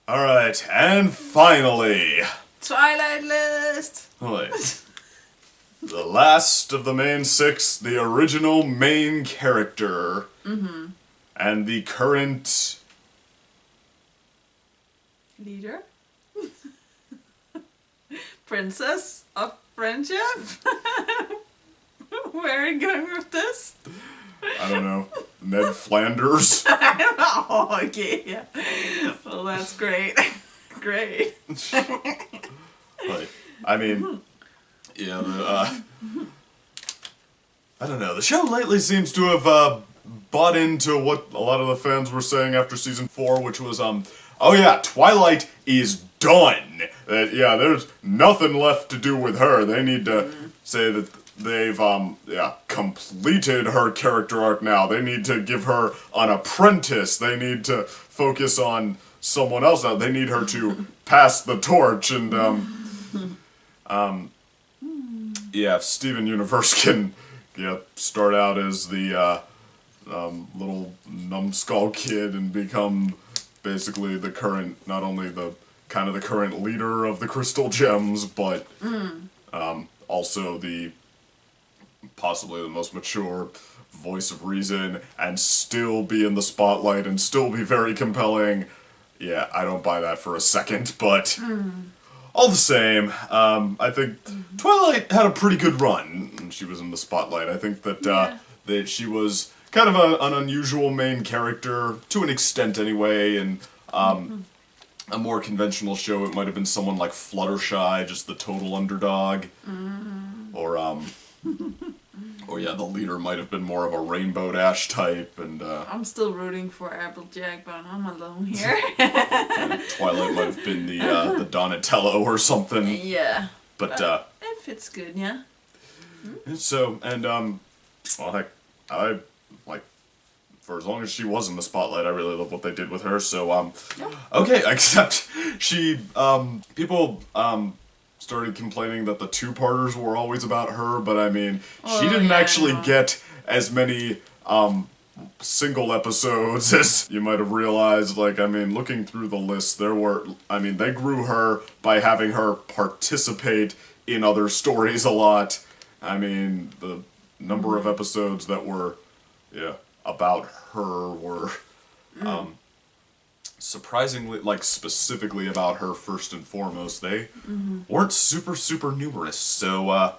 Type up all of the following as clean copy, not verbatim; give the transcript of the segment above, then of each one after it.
Alright, and finally... Twilight list! Wait. The last of the main six, the original main character. Mm-hmm. And the current... Leader? Princess of friendship? Where are you going with this? I don't know. Ned Flanders? Oh, okay, yeah. Well, that's great. Great. Like, I mean, yeah, I don't know. The show lately seems to have bought into what a lot of the fans were saying after season 4, which was, oh yeah, Twilight is done. Yeah, there's nothing left to do with her. They need to say that they've, completed her character arc now. They need to give her an apprentice. They need to focus on someone else now. They need her to pass the torch, and, if Steven Universe can, start out as the, little numbskull kid and become basically the current, not only the, kind of the current leader of the Crystal Gems, but, also the, possibly the most mature voice of reason, and still be in the spotlight and still be very compelling. Yeah, I don't buy that for a second, but all the same, I think Twilight had a pretty good run when she was in the spotlight. I think that, that she was kind of an unusual main character, to an extent anyway, and a more conventional show, it might have been someone like Fluttershy, just the total underdog, or yeah, the leader might have been more of a Rainbow Dash type, and I'm still rooting for Applejack, but I'm alone here. and Twilight might have been the Donatello or something. Yeah. But it fits good, yeah. so, and well, heck, I like, for as long as she was in the spotlight, I really love what they did with her. So okay, except she people started complaining that the two-parters were always about her, but I mean, she didn't actually get as many single episodes as you might have realized. Like, I mean, looking through the list, there were, I mean, they grew her by having her participate in other stories a lot. I mean, the number of episodes that were, about her were, surprisingly, like, specifically about her first and foremost. They weren't super numerous, so,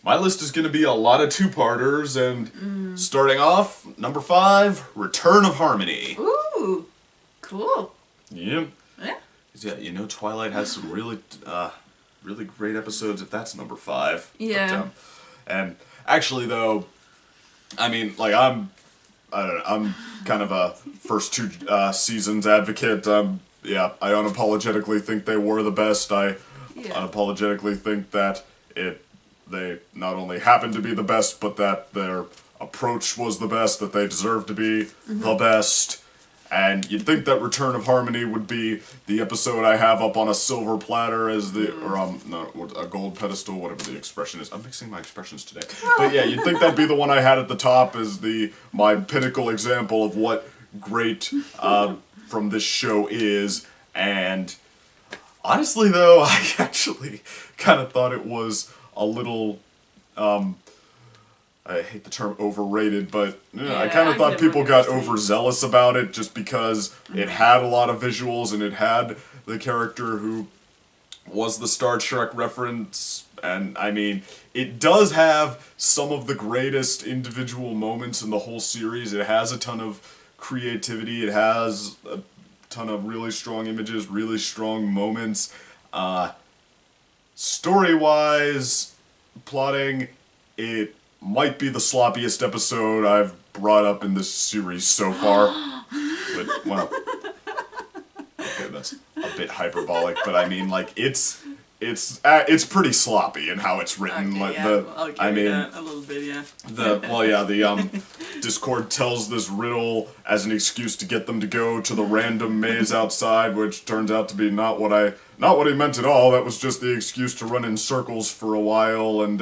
my list is gonna be a lot of two-parters, and starting off, number 5, Return of Harmony. Ooh, cool. Yep. Yeah. Yeah, Twilight has some really, really great episodes if that's number 5. Yeah. But, and actually, though, I mean, like, I'm kind of a first 2 seasons advocate. I unapologetically think they were the best. I unapologetically think that they not only happened to be the best, but that their approach was the best, that they deserved to be the best. And you'd think that Return of Harmony would be the episode I have up on a silver platter as the, or a gold pedestal, whatever the expression is. I'm mixing my expressions today. But yeah, you'd think that'd be the one I had at the top as my pinnacle example of what great from this show is. And honestly though, I actually kind of thought it was a little, I hate the term overrated, but I kind of thought people got overzealous about it just because it had a lot of visuals and it had the character who was the Star Trek reference, and I mean, it does have some of the greatest individual moments in the whole series. It has a ton of creativity, it has a ton of really strong images, really strong moments. Story-wise, plotting, it might be the sloppiest episode I've brought up in this series so far. But, well, okay, that's a bit hyperbolic, but I mean, like, it's pretty sloppy in how it's written. Okay, like I'll give you that a little bit, yeah. The Discord tells this riddle as an excuse to get them to go to the random maze outside, which turns out to be not what he meant at all. That was just the excuse to run in circles for a while, and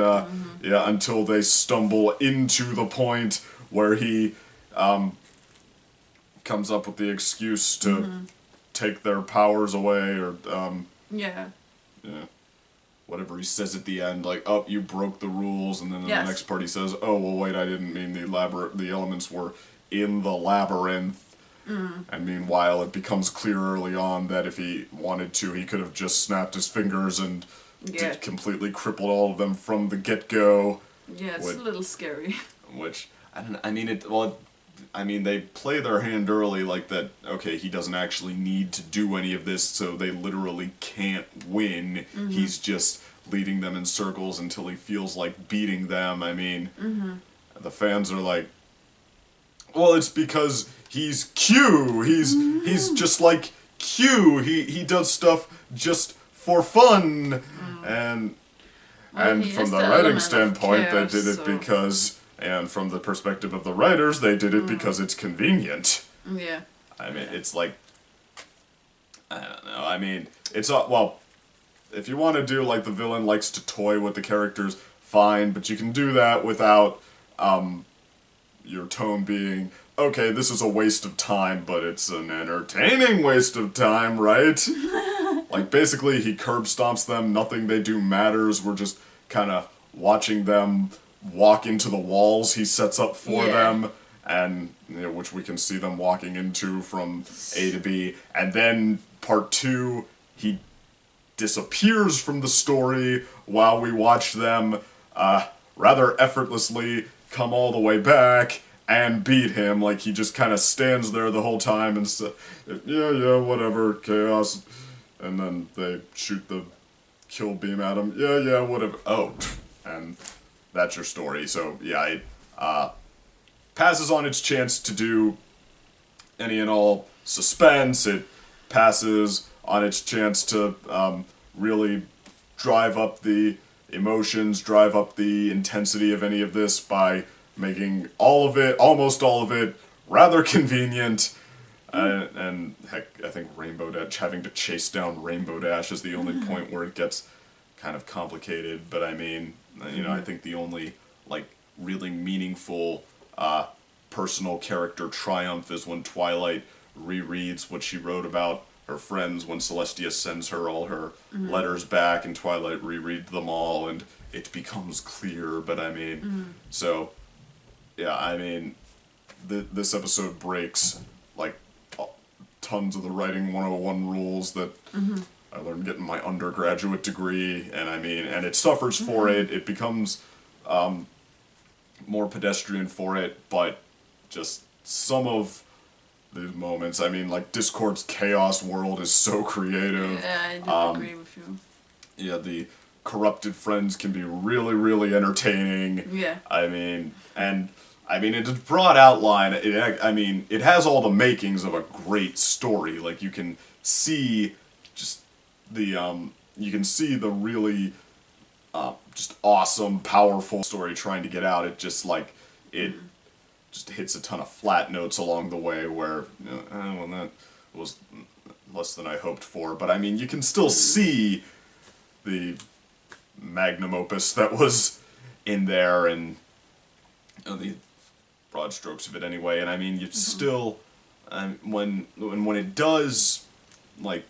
until they stumble into the point where he comes up with the excuse to take their powers away, or Yeah. yeah, whatever he says at the end, like, oh, you broke the rules, and then in the next part he says, oh, well, wait, I didn't mean the elements were in the labyrinth. And meanwhile, it becomes clear early on that if he wanted to, he could have just snapped his fingers and completely crippled all of them from the get-go. Yeah, it's a little scary. Which, I mean, they play their hand early like that, okay, he doesn't actually need to do any of this, so they literally can't win. He's just leading them in circles until he feels like beating them. I mean, the fans are like, well, it's because he's Q. He's just like Q. He does stuff just for fun. And from the writing standpoint, they did it because, and from the perspective of the writers, they did it because it's convenient. Yeah. I mean, it's like, I don't know. I mean, it's well, if you want to do like the villain likes to toy with the characters, fine, but you can do that without your tone being, okay, this is a waste of time, but it's an entertaining waste of time, right? Like, basically, he curb stomps them, nothing they do matters, we're just kind of watching them walk into the walls he sets up for them, and, you know, which we can see them walking into from A to B, and then part 2, he disappears from the story while we watch them rather effortlessly come all the way back and beat him. Like, he just kind of stands there the whole time and says, yeah, whatever, chaos. And then they shoot the kill beam at him. Yeah, whatever. Oh, and that's your story. So, yeah, it passes on its chance to do any and all suspense. It passes on its chance to really drive up the emotions, drive up the intensity of any of this by making all of it, almost all of it, rather convenient. And heck, I think Rainbow Dash, having to chase down Rainbow Dash is the only point where it gets kind of complicated. But I mean, you know, I think the only, like, really meaningful personal character triumph is when Twilight rereads what she wrote about her friends when Celestia sends her all her letters back, and Twilight rereads them all, and it becomes clear. But I mean, so, yeah, I mean, this episode breaks, like, tons of the writing 101 rules that I learned getting my undergraduate degree, and I mean, and it suffers for it. It becomes more pedestrian for it, but just some of these moments, I mean, like, Discord's Chaos World is so creative. Yeah, I do agree with you. Yeah, the corrupted friends can be really, really entertaining. Yeah. I mean, it's a broad outline. It has all the makings of a great story. Like, you can see just the, you can see the really, just awesome, powerful story trying to get out. It just, like, it just hits a ton of flat notes along the way where, you know, well, that was less than I hoped for. But, I mean, you can still see the magnum opus that was in there, and, you know, the broad strokes of it anyway. And I mean, you still, when it does, like,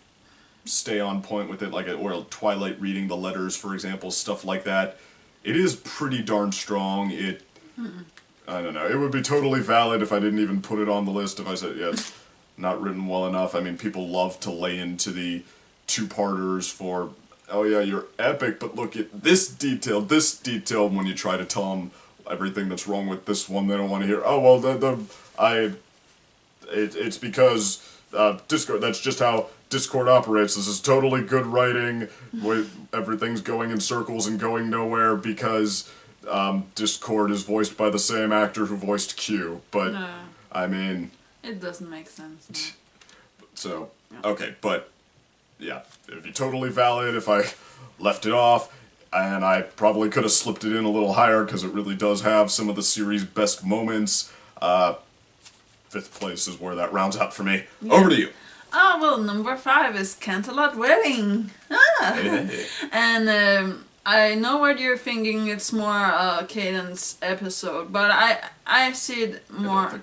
stay on point with it, like, or Twilight reading the letters, for example, stuff like that, it is pretty darn strong. It, I don't know, it would be totally valid if I didn't even put it on the list, if I said, yeah, it's not written well enough. I mean, people love to lay into the two-parters for, oh yeah, you're epic, but look at this detail, when you try to tell them everything that's wrong with this one, they don't want to hear, oh, well, it's because Discord, that's just how Discord operates. This is totally good writing, everything's going in circles and going nowhere because Discord is voiced by the same actor who voiced Q, but, no. I mean... It doesn't make sense. No. So, okay, but, yeah, it would be totally valid if I left it off, and I probably could have slipped it in a little higher, because it really does have some of the series' best moments. 5th place is where that rounds out for me. Yeah. Over to you. Oh, well, number 5 is Canterlot Wedding. Hey. And I know what you're thinking, it's more a Cadence episode, but I see it more...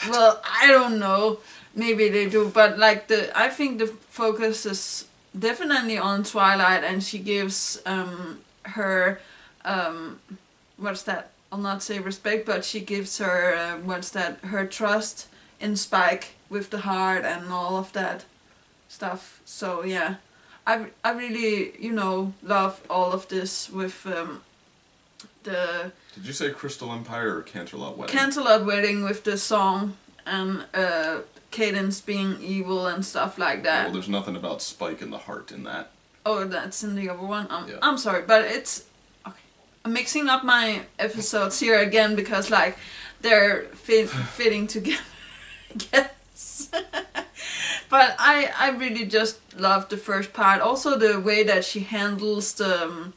Well, I don't know. maybe they do, but like I think the focus is definitely on Twilight, and she gives her what's that? I'll not say respect, but she gives her her trust in Spike with the heart and all of that stuff. So yeah, I really love all of this with the. Did you say Crystal Empire or Canterlot Wedding? Canterlot Wedding with the song and Cadence being evil and stuff like that. Well, there's nothing about Spike in the heart in that. Oh, that's in the other one? Yeah. I'm sorry, but it's... Okay. I'm mixing up my episodes here again because, like, they're fitting together, I guess. But I really just love the first part. Also the way that she handles the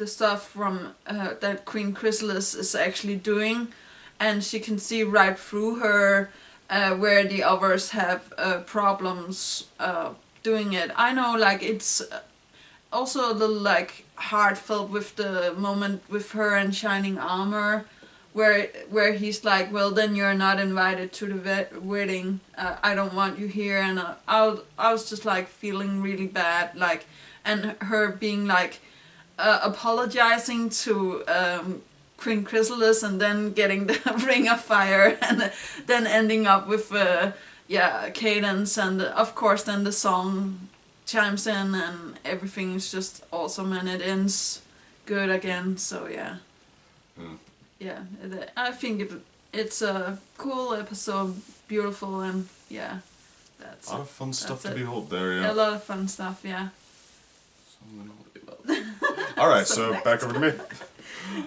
stuff from that Queen Chrysalis is actually doing, and she can see right through her where the others have problems doing it. I know, like, it's also a little like heartfelt with the moment with her and Shining Armor, where he's like, well, then you're not invited to the wedding. I don't want you here, and I was just like feeling really bad, like, and her being like. Apologizing to Queen Chrysalis and then getting the Ring of Fire and then ending up with Cadence, and of course then the song chimes in and everything is just awesome and it ends good again. So yeah, I think it's a cool episode, beautiful, and yeah, that's a lot of fun stuff to it. behold there. Yeah, A lot of fun stuff. Yeah. Alright, so back over to me.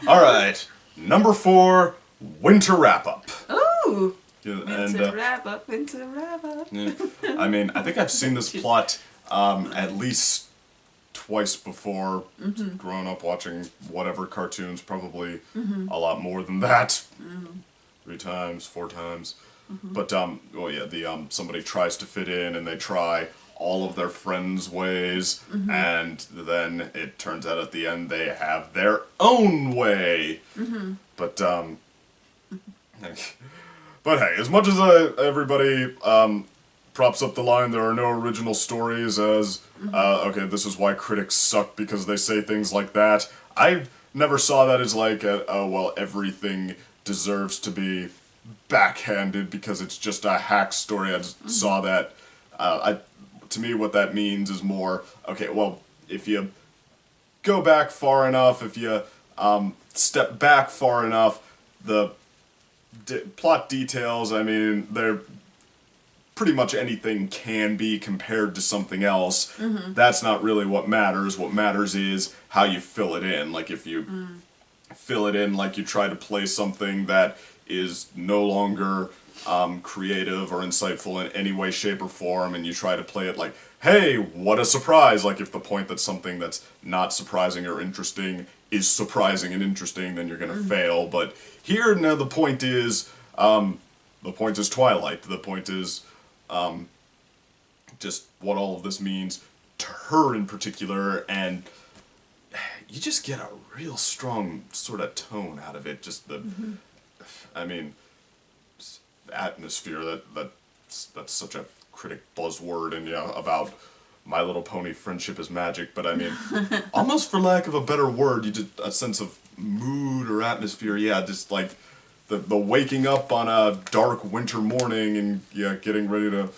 Alright, number 4, Winter Wrap-Up. Ooh! Yeah, Winter Wrap-Up, Winter Wrap-Up. Yeah. I mean, I think I've seen this plot at least twice before, growing up watching whatever cartoons, probably a lot more than that. 3 times, 4 times. But, well, yeah, somebody tries to fit in and they try all of their friends' ways, and then it turns out at the end they have their own way. But but hey, as much as everybody props up the line, there are no original stories as okay, this is why critics suck because they say things like that. I never saw that as like oh well, everything deserves to be backhanded because it's just a hack story. I just saw that. To me, what that means is more, okay, well, if you go back far enough, if you step back far enough, the plot details, I mean, they're pretty much anything can be compared to something else. That's not really what matters. What matters is how you fill it in. Like, if you fill it in like you try to play something that is no longer creative or insightful in any way, shape, or form, and you try to play it like, hey, what a surprise! Like, if the point that something that's not surprising or interesting is surprising and interesting, then you're gonna fail. But here, now the point is Twilight. The point is just what all of this means to her in particular, and you just get a real strong sort of tone out of it. Just the, I mean, atmosphere, that's such a critic buzzword, and yeah, about My Little Pony friendship is magic, but I mean, almost for lack of a better word, you just a sense of mood or atmosphere. Yeah, just like the waking up on a dark winter morning and yeah, getting ready to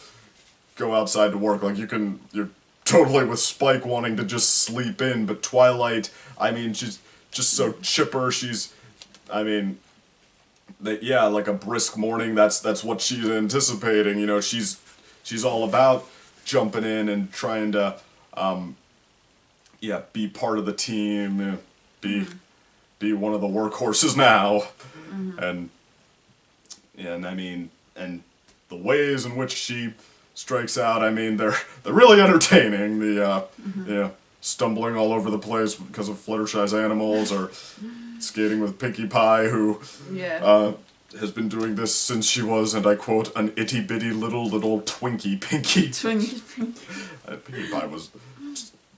go outside to work. Like you're totally with Spike wanting to just sleep in, but Twilight, I mean, she's just so chipper. She's, I mean, yeah, like a brisk morning. That's what she's anticipating. You know, she's all about jumping in and trying to, yeah, be part of the team, be one of the workhorses now, and I mean, and the ways in which she strikes out, I mean, they're really entertaining. The yeah, stumbling all over the place because of Fluttershy's animals, or skating with Pinkie Pie, who has been doing this since she was, and I quote, an itty bitty little Twinkie Pinkie. Twinkie Pinkie. Pinkie Pie was,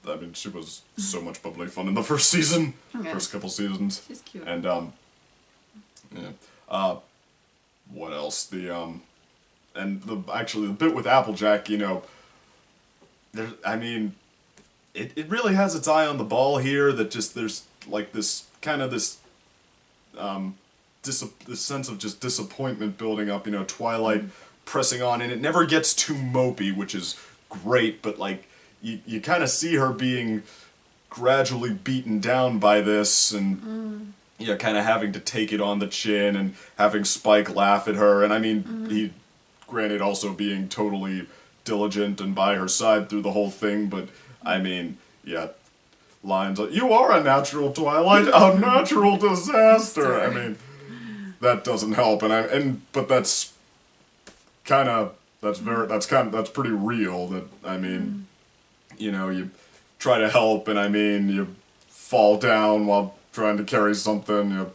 I mean, she was so much bubbly fun in the first season, first couple seasons. She's cute. And yeah, what else? And actually the bit with Applejack, you know, I mean, it really has its eye on the ball here. That just there's like this kind of this this sense of just disappointment building up. You know, Twilight pressing on, and it never gets too mopey, which is great. But like you kind of see her being gradually beaten down by this, and you know, kind of having to take it on the chin, and having Spike laugh at her. And I mean, he, granted, also being totally diligent and by her side through the whole thing, but I mean, yeah, lines like, "You are a natural, Twilight, a natural disaster." I mean, that doesn't help, but that's pretty real. That, I mean, you know, you try to help, and I mean, you fall down while trying to carry something, you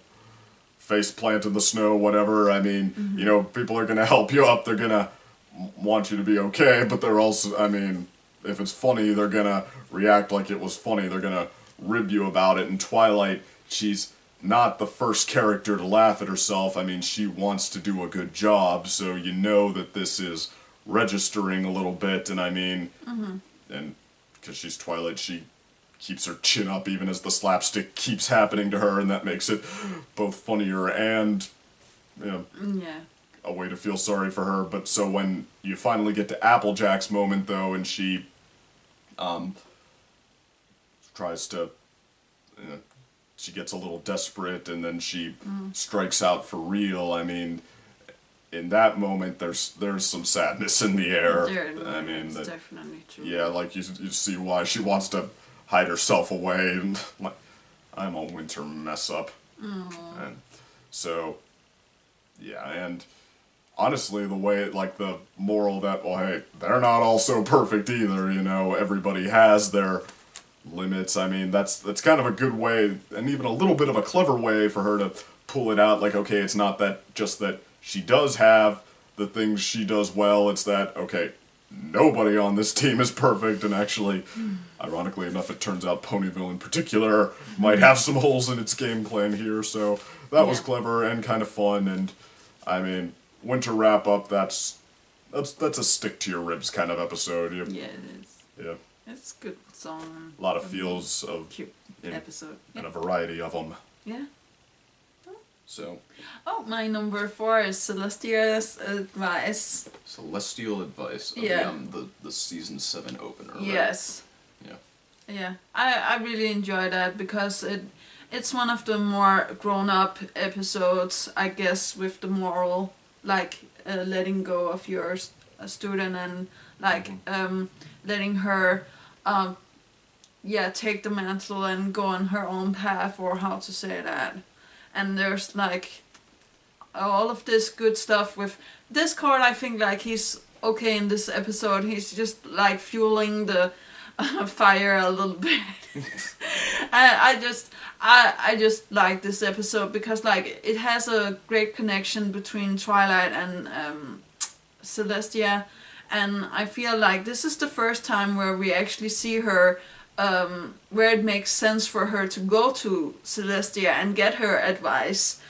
face plant in the snow, whatever. I mean, you know, people are gonna help you up. They're gonna want you to be okay, but they're also, I mean, if it's funny, they're gonna react like it was funny. They're gonna rib you about it. And Twilight, she's not the first character to laugh at herself. I mean, she wants to do a good job, so you know that this is registering a little bit. And I mean, and because she's Twilight, she keeps her chin up even as the slapstick keeps happening to her, and that makes it both funnier and, you know, a way to feel sorry for her. But so when you finally get to Applejack's moment, though, and she tries to, you know, she gets a little desperate, and then she strikes out for real. I mean, in that moment, there's some sadness in the air. I mean, that's definitely true. Yeah, like you see why she wants to hide herself away, and like, I'm a winter mess up. And so, yeah, and honestly, the way, like, the moral that, well, hey, they're not all so perfect either, you know, everybody has their limits. I mean, that's kind of a good way, and even a little bit of a clever way for her to pull it out, like, okay, it's not that, just that she does have the things she does well, it's that, okay, nobody on this team is perfect, and actually, ironically enough, it turns out Ponyville in particular might have some holes in its game plan here, so that was clever and kind of fun. And I mean, winter wrap up, that's a stick to your ribs kind of episode. Yeah, it is. Yeah. It's a good song. A lot of feels of cute episode. And a variety of them. Yeah. So. Oh, my number 4 is Celestia's Advice. Celestial Advice of the season 7 opener. Right? Yes. Yeah. Yeah, I really enjoy that because it's one of the more grown-up episodes, I guess, with the moral, like letting go of your student and like letting her take the mantle and go on her own path, or how to say that. And there's like all of this good stuff with Discord. I think like he's okay in this episode. He's just like fueling the fire a little bit. I just like this episode because like it has a great connection between Twilight and Celestia, and I feel like this is the first time where we actually see her where it makes sense for her to go to Celestia and get her advice.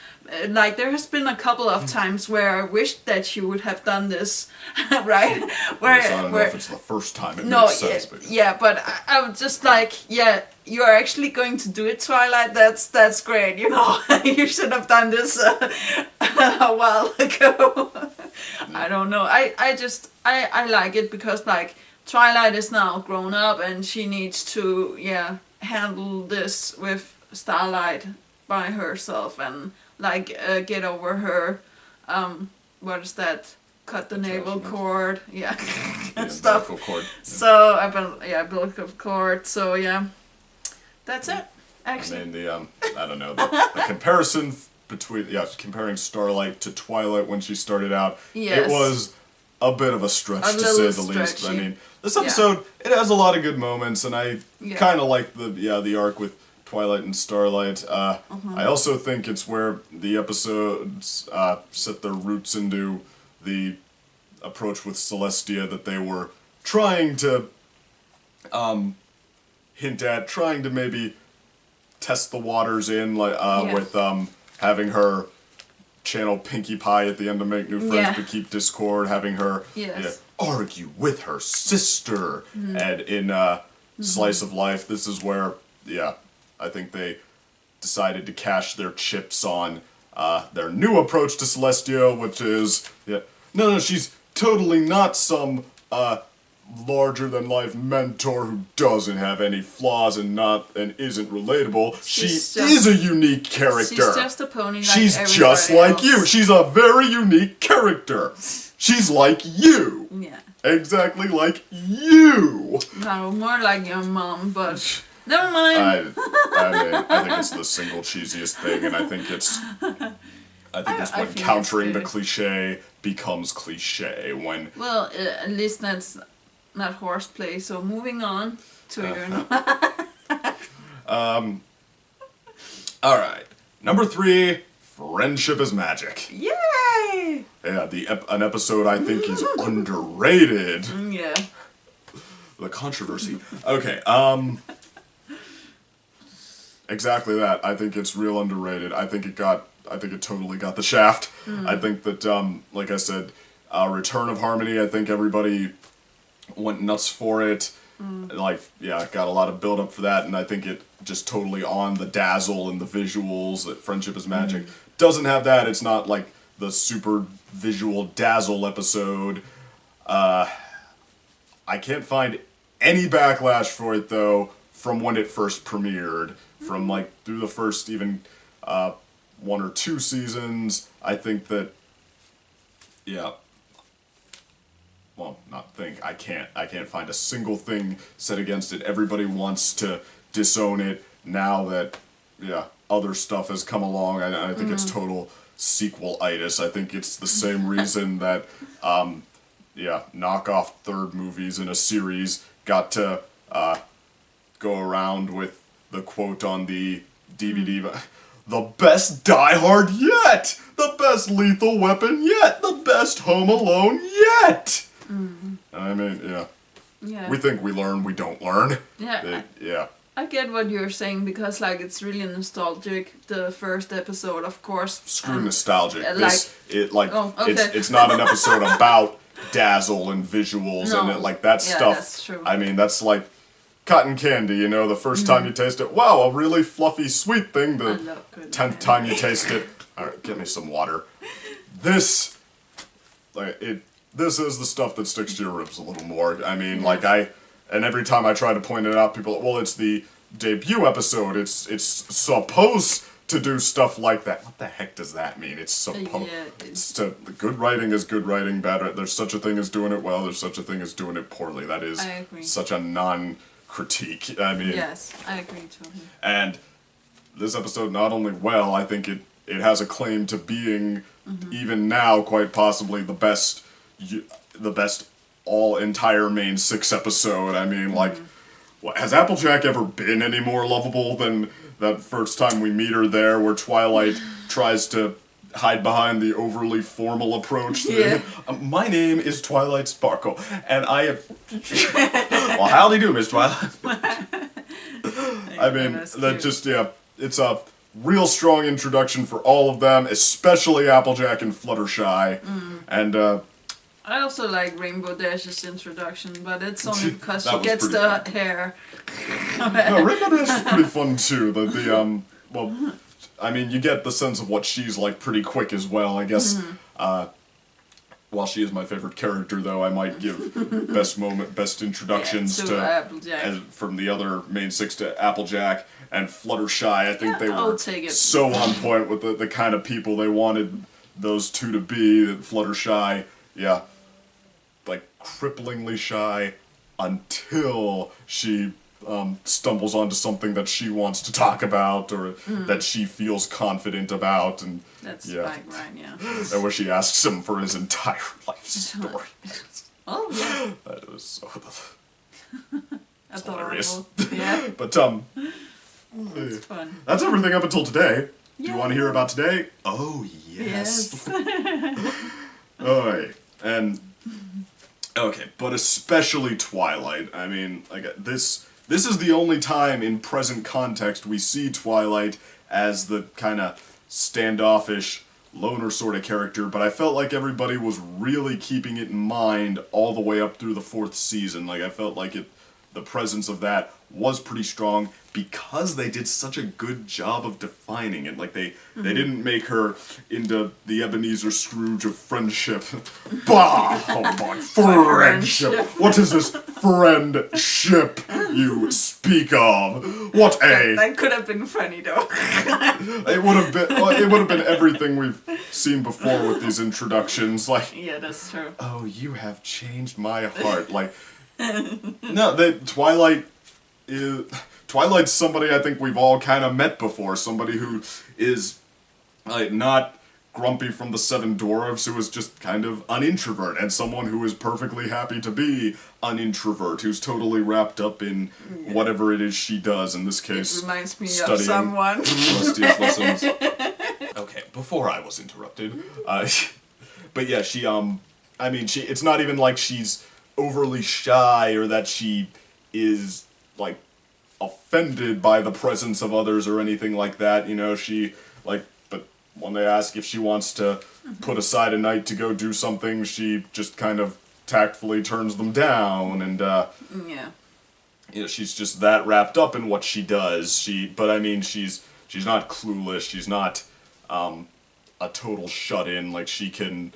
Like, there has been a couple of times where I wish that she would have done this, right? Where, I don't know if it's the first time it makes sense. But I was just like, you are actually going to do it, Twilight? That's great, you know? You should have done this a while ago. I don't know. I like it because, like, Twilight is now grown up and she needs to, handle this with Starlight by herself and, like, get over her, what is that? Cut the navel cord, stuff. Cord. So, umbilical cord, so, that's it, actually. I mean, I don't know, the comparison between, comparing Starlight to Twilight when she started out, it was a bit of a stretch, to say the least. I mean, this episode, it has a lot of good moments, and I kind of like the arc with Twilight and Starlight. I also think it's where the episodes set their roots into the approach with Celestia that they were trying to hint at, trying to maybe test the waters in, like with having her channel Pinkie Pie at the end to make new friends but keep discord, having her argue with her sister. And in Slice of Life, this is where, I think they decided to cash their chips on their new approach to Celestia, which is, no, she's totally not some larger-than-life mentor who doesn't have any flaws and isn't relatable. She is a unique character. She's just a pony like she's everybody just like else. you. She's a very unique character. She's like you. Yeah. Exactly like you. No, more like your mom, but never mind. I mean, I think it's the single cheesiest thing, and I think it's when countering the cliche becomes cliche. When at least that's not horseplay. So moving on to your. All right, number 3. Friendship is magic. Yay! Yeah, an episode I think is underrated. Yeah. The controversy. Okay, exactly that. I think it's real underrated. I think it totally got the shaft. I think that, like I said, Return of Harmony, I think everybody went nuts for it. Got a lot of build up for that, and I think it just totally on the dazzle and the visuals that Friendship is Magic. Doesn't have that. It's not like the super visual dazzle episode. I can't find any backlash for it though from when it first premiered, from like through the first even 1 or 2 seasons. I think that I can't find a single thing said against it. Everybody wants to disown it now that other stuff has come along. I think it's total sequel-itis. I think it's the same reason that knockoff third movies in a series got to go around with the quote on the DVD, the best Die Hard yet! The best Lethal Weapon yet! The best Home Alone yet! I mean, we think we learn, we don't learn. I get what you're saying, because like it's really nostalgic. The first episode, of course. Screw nostalgic. Okay. It's not an episode about dazzle and visuals and that stuff. That's true. I mean, that's like cotton candy, the first time you taste it, wow, a really fluffy sweet thing. The 10th time you taste it, alright, get me some water. This is the stuff that sticks to your ribs a little more. I mean, and every time I try to point it out, people, well, it's the debut episode. It's supposed to do stuff like that. What the heck does that mean? It's supposed. Good writing is good writing. Bad. There's such a thing as doing it well. There's such a thing as doing it poorly. That is such a non-critique. I mean. Yes, I agree totally. And this episode, not only well, I think it has a claim to being even now quite possibly the best entire main 6 episode. I mean, has Applejack ever been any more lovable than that first time we meet her there, where Twilight tries to hide behind the overly formal approach? My name is Twilight Sparkle, and I have... Well, howdy do, Miss Twilight. I mean, it's a real strong introduction for all of them, especially Applejack and Fluttershy, and I also like Rainbow Dash's introduction, but it's only because she gets the hair. No, Rainbow Dash is pretty fun too. I mean, you get the sense of what she's like pretty quick as well. I guess, while she is my favorite character, though, I might give best introductions to Applejack. From the other main 6 to Applejack and Fluttershy. I think they were so on point with the kind of people they wanted those two to be. That Fluttershy, cripplingly shy until she stumbles onto something that she wants to talk about or that she feels confident about, and that's Spike, right? And where she asks him for his entire life story. Oh yeah, that was so hilarious. But that's fun. That's everything up until today. Do you want to hear about today? Oh yes. Alright, and okay, but especially Twilight. I mean, this is the only time in present context we see Twilight as the kind of standoffish, loner sort of character, but I felt like everybody was really keeping it in mind all the way up through the 4th season. Like, I felt like the presence of that was pretty strong because they did such a good job of defining it. Like, they didn't make her into the Ebenezer Scrooge of friendship. Bah! Oh my, friendship! What is this friendship you speak of? What a... That could have been funny, though. It would have been everything we've seen before with these introductions. Like, yeah, that's true. oh, you have changed my heart. Like, no, Twilight's somebody I think we've all kind of met before. Somebody who is like not grumpy from the 7 Dwarves, who is just kind of an introvert, and someone who is perfectly happy to be an introvert, who's totally wrapped up in whatever it is she does. In this case, it reminds me studying of someone. Rusty's lessons. Okay, before I was interrupted, but yeah, she I mean, it's not even like she's overly shy or that she is like offended by the presence of others or anything like that. You know, she like, but when they ask if she wants to put aside a night to go do something, she just kind of tactfully turns them down, and yeah, you know, she's just that wrapped up in what she does. But I mean, she's not clueless. She's not a total shut-in. Like, she can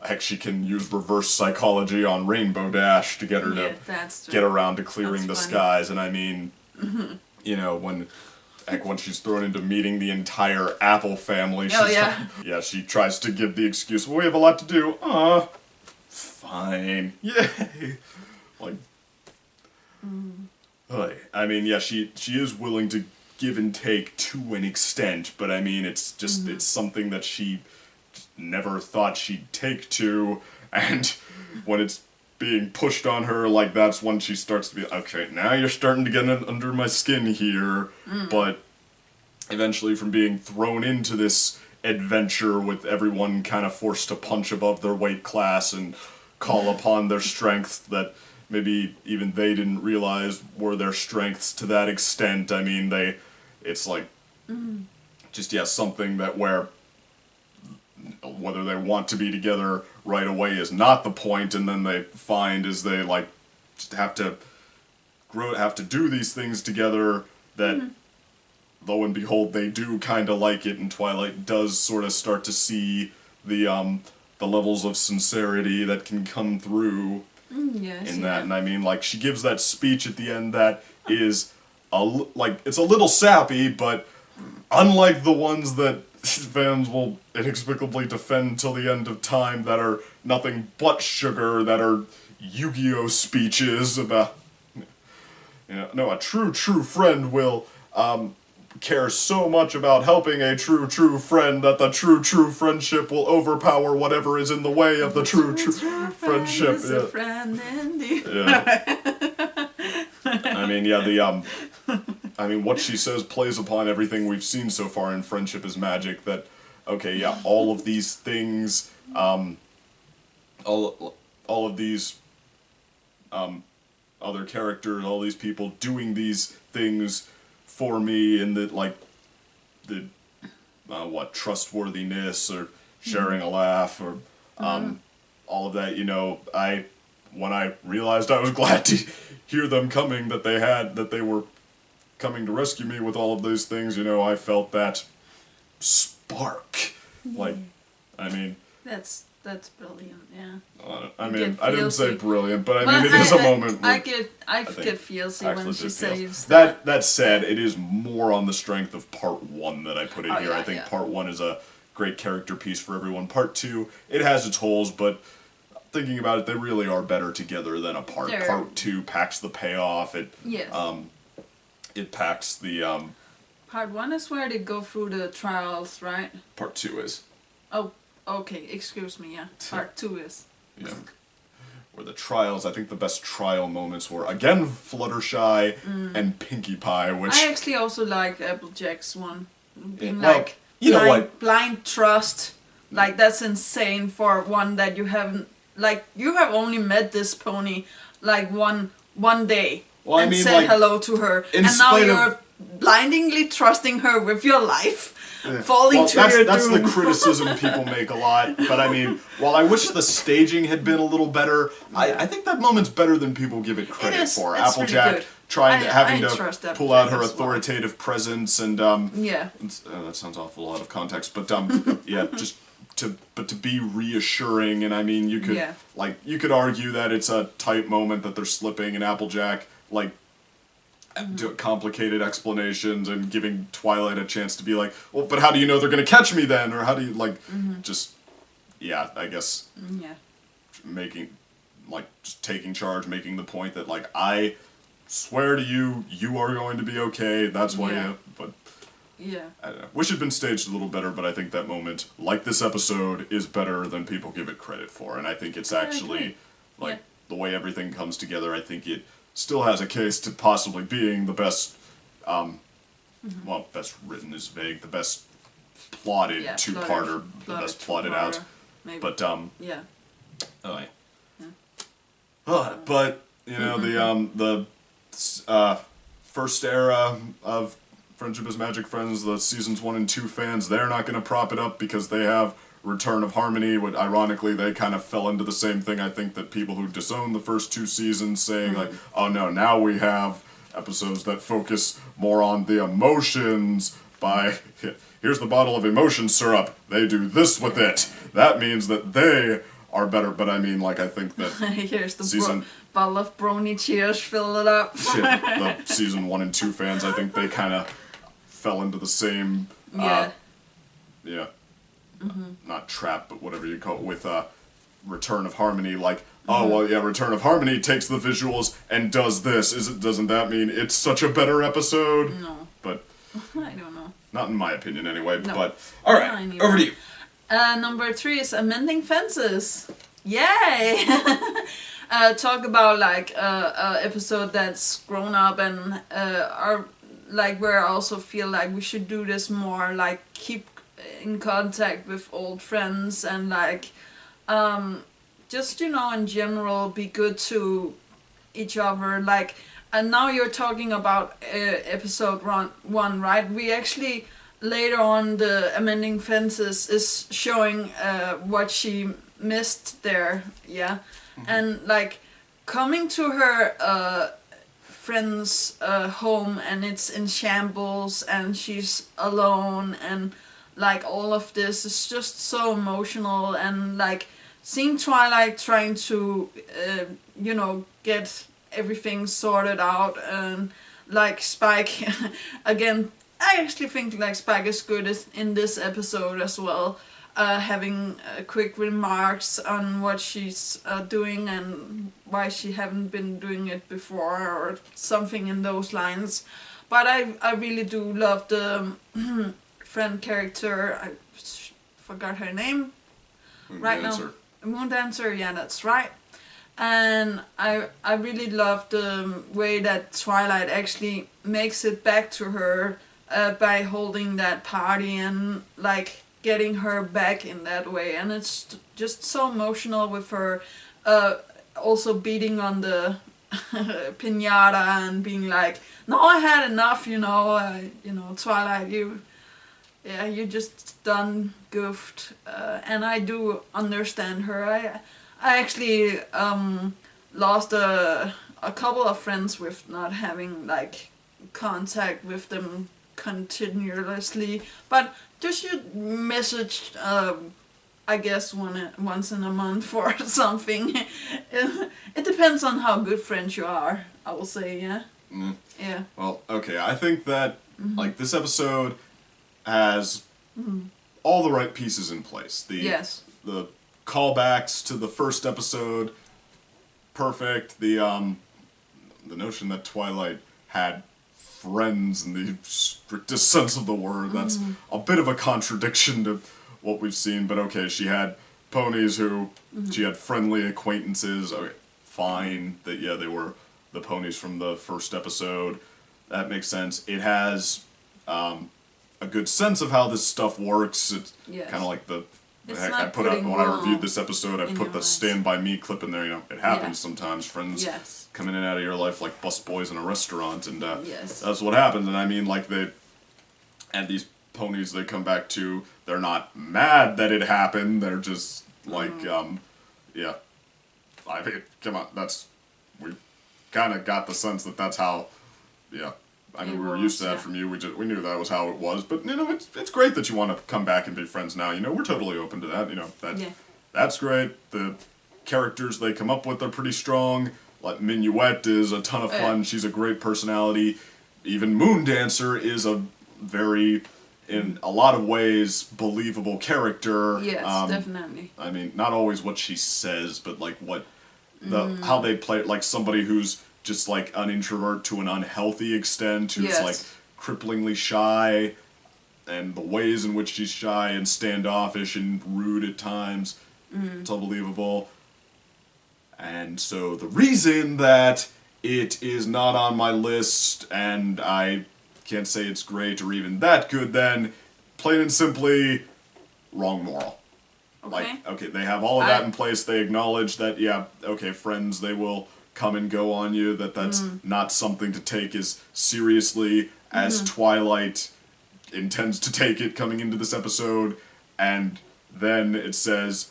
heck, she can use reverse psychology on Rainbow Dash to get her to get around to clearing the skies. And I mean, you know, when she's thrown into meeting the entire Apple family, she tries to give the excuse, well, we have a lot to do. Fine. Yay. Like, I mean, yeah, she is willing to give and take to an extent, but I mean, it's just, it's something that she never thought she'd take to, and when it's being pushed on her, like, that's when she starts to be, okay, now you're starting to get under my skin here, but eventually from being thrown into this adventure with everyone kind of forced to punch above their weight class and call upon their strengths that maybe even they didn't realize were their strengths to that extent. I mean, it's like, just, yeah, something that whether they want to be together right away is not the point, and then they find as they, like, just have to do these things together that, lo and behold, they do kind of like it, and Twilight does sort of start to see the levels of sincerity that can come through in that. And I mean, like, she gives that speech at the end that is, it's a little sappy, but unlike the ones that fans will inexplicably defend till the end of time that are nothing but sugar, that are Yu-Gi-Oh! Speeches about, you know, no, a true friend will care so much about helping a true friend that the true friendship will overpower whatever is in the way of the true friendship. Is a friend indeed. Yeah. I mean, yeah, I mean, what she says plays upon everything we've seen so far in Friendship is Magic, that, okay, yeah, all of these things, all of these, other characters, all these people doing these things for me, and that, like, the, trustworthiness, or sharing a laugh, or, all of that, you know, when I realized I was glad to hear them coming, that they were coming to rescue me with all of those things, you know, I felt that spark. Like, I mean... That's brilliant, yeah. I mean, I didn't say brilliant, but I mean, it is a moment I get feelsy when she says that. That said, it is more on the strength of part 1 that I put in here. I think part 1 is a great character piece for everyone. Part 2, it has its holes, but thinking about it, they really are better together than apart. Part 2 packs the payoff. It packs the, Part 1 is where they go through the trials, right? Part 2 is. Oh, okay, excuse me, yeah. Part 2 is. Yeah. Where the trials, I think the best trial moments were, again, Fluttershy and Pinkie Pie, which... I actually also like Applejack's one. Being blind trust. Like, that's insane for one that you haven't... Like, you have only met this pony, like, one day. Well, and said hello to her. And now you're blindingly trusting her with your life. Falling to your that's doom. the criticism people make a lot. But I mean, while I wish the staging had been a little better, I think that moment's better than people give it credit for. It's Applejack really having to trust pull out her Applejack as well. authoritative presence and Yeah. that sounds awful out of context, but yeah, just to be reassuring. And I mean, you could argue that it's a tight moment that they're slipping, and Applejack do complicated explanations and giving Twilight a chance to be like, well, but how do you know they're gonna catch me then? Or how do you just I guess just taking charge, making the point that I swear to you, you are going to be okay. That's why but I don't know. Wish it had been staged a little better, but I think that moment, like this episode, is better than people give it credit for. And I think it's actually the way everything comes together, I think it still has a case to possibly being the best, well, best written is vague, the best plotted two-parter, the best plotted out. Maybe. But, but, you know, the first era of Friendship is Magic Friends, the seasons 1 and 2 fans, they're not going to prop it up because they have Return of Harmony, but ironically they kind of fell into the same thing. I think that people who disowned the first 2 seasons saying oh no, now we have episodes that focus more on the emotions by, here's the bottle of emotion syrup, they do this with it. That means that they are better, but I mean, I think that here's the bottle of brony cheers, fill it up. The season 1 and 2 fans, I think they kind of fell into the same, not trap, but whatever you call it, with Return of Harmony, oh, well, yeah, Return of Harmony takes the visuals and does this. Doesn't that mean it's such a better episode? No. But I don't know. Not in my opinion, anyway. No. But, alright, over to you. Number 3 is Amending Fences. Yay! Talk about, a episode that's grown up and are, where I also feel like we should do this more, keep in contact with old friends and just in general be good to each other, and now you're talking about episode 1, right? We actually later on the Amending Fences is showing what she missed there, and coming to her friend's home and it's in shambles and she's alone and all of this is just so emotional, and seeing Twilight trying to get everything sorted out, and Spike again, I actually think Spike is good in this episode as well, having quick remarks on what she's doing and why she haven't been doing it before or something in those lines. But I really do love the friend character. I forgot her name right now. Moon Dancer, yeah, that's right. And I really love the way that Twilight actually makes it back to her by holding that party and getting her back in that way. And it's just so emotional with her also beating on the piñata and being no, I had enough, Twilight, you just done goofed, and I do understand her. I actually lost a couple of friends with not having contact with them continuously, but just you message I guess once in a month or something. It depends on how good friends you are, I will say. Yeah. Well, okay, I think that this episode has all the right pieces in place. The callbacks to the first episode, perfect. The notion that Twilight had friends in the strictest sense of the word, that's a bit of a contradiction to what we've seen, but okay, she had ponies who she had friendly acquaintances. Okay, fine. That they were the ponies from the first episode. That makes sense. It has a good sense of how this stuff works. It's kind of like the Heck, I put out when I reviewed this episode. I put the "Stand by Me" clip in there. You know, it happens sometimes. Friends come in and out of your life like busboys in a restaurant, and that's what happens. And I mean, like and these ponies they come back to. They're not mad that it happened. They're just like, yeah. I mean, come on. We kind of got the sense that that's how, yeah. I mean, we were used to that from you. We knew that was how it was. But you know, it's great that you want to come back and be friends now. You know, we're totally open to that. You know, that's great. The characters they come up with are pretty strong. Like Minuet is a ton of fun. She's a great personality. Even Moon Dancer is a very, in a lot of ways, believable character. Yes, definitely. I mean, not always what she says, but like how they play it, like somebody who's just like an introvert to an unhealthy extent, who's like cripplingly shy, and the ways in which she's shy and standoffish and rude at times. It's unbelievable. And so the reason that it is not on my list, and I can't say it's great or even that good, then, plain and simply, wrong moral. Okay. Like, they have all of that in place. They acknowledge that, friends, they will come and go on you, that's not something to take as seriously as Twilight intends to take it coming into this episode. And then it says,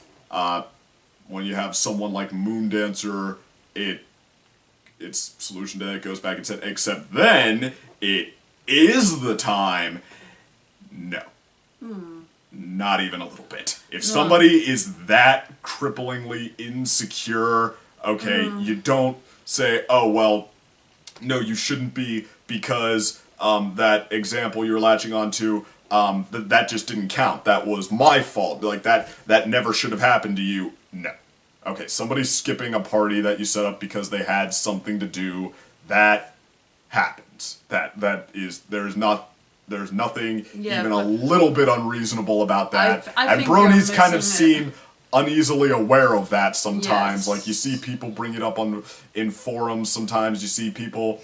when you have someone like Moon Dancer, its solution to that goes back and said, except then, it is the time. No. Not even a little bit. If somebody is that cripplingly insecure, you don't say, oh, well, no, you shouldn't be because that example you're latching onto, that just didn't count. That was my fault. Like, that never should have happened to you. No. Okay, somebody's skipping a party that you set up because they had something to do. That happens. There's nothing even a little bit unreasonable about that. And bronies kind of seem uneasily aware of that sometimes. Like, you see people bring it up in forums sometimes. You see people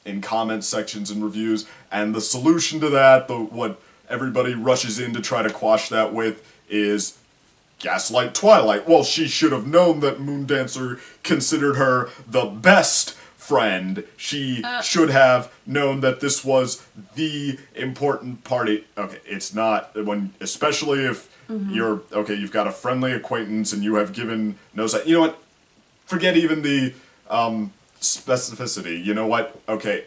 in comment sections and reviews. And the solution to that, what everybody rushes in to try to quash that with, is gaslight Twilight. Well, she should have known that Moon Dancer considered her the best friend. She should have known that this was the important party. Okay, it's not, especially if you've got a friendly acquaintance and you have given no sign. You know what? Forget even the specificity. You know what? Okay,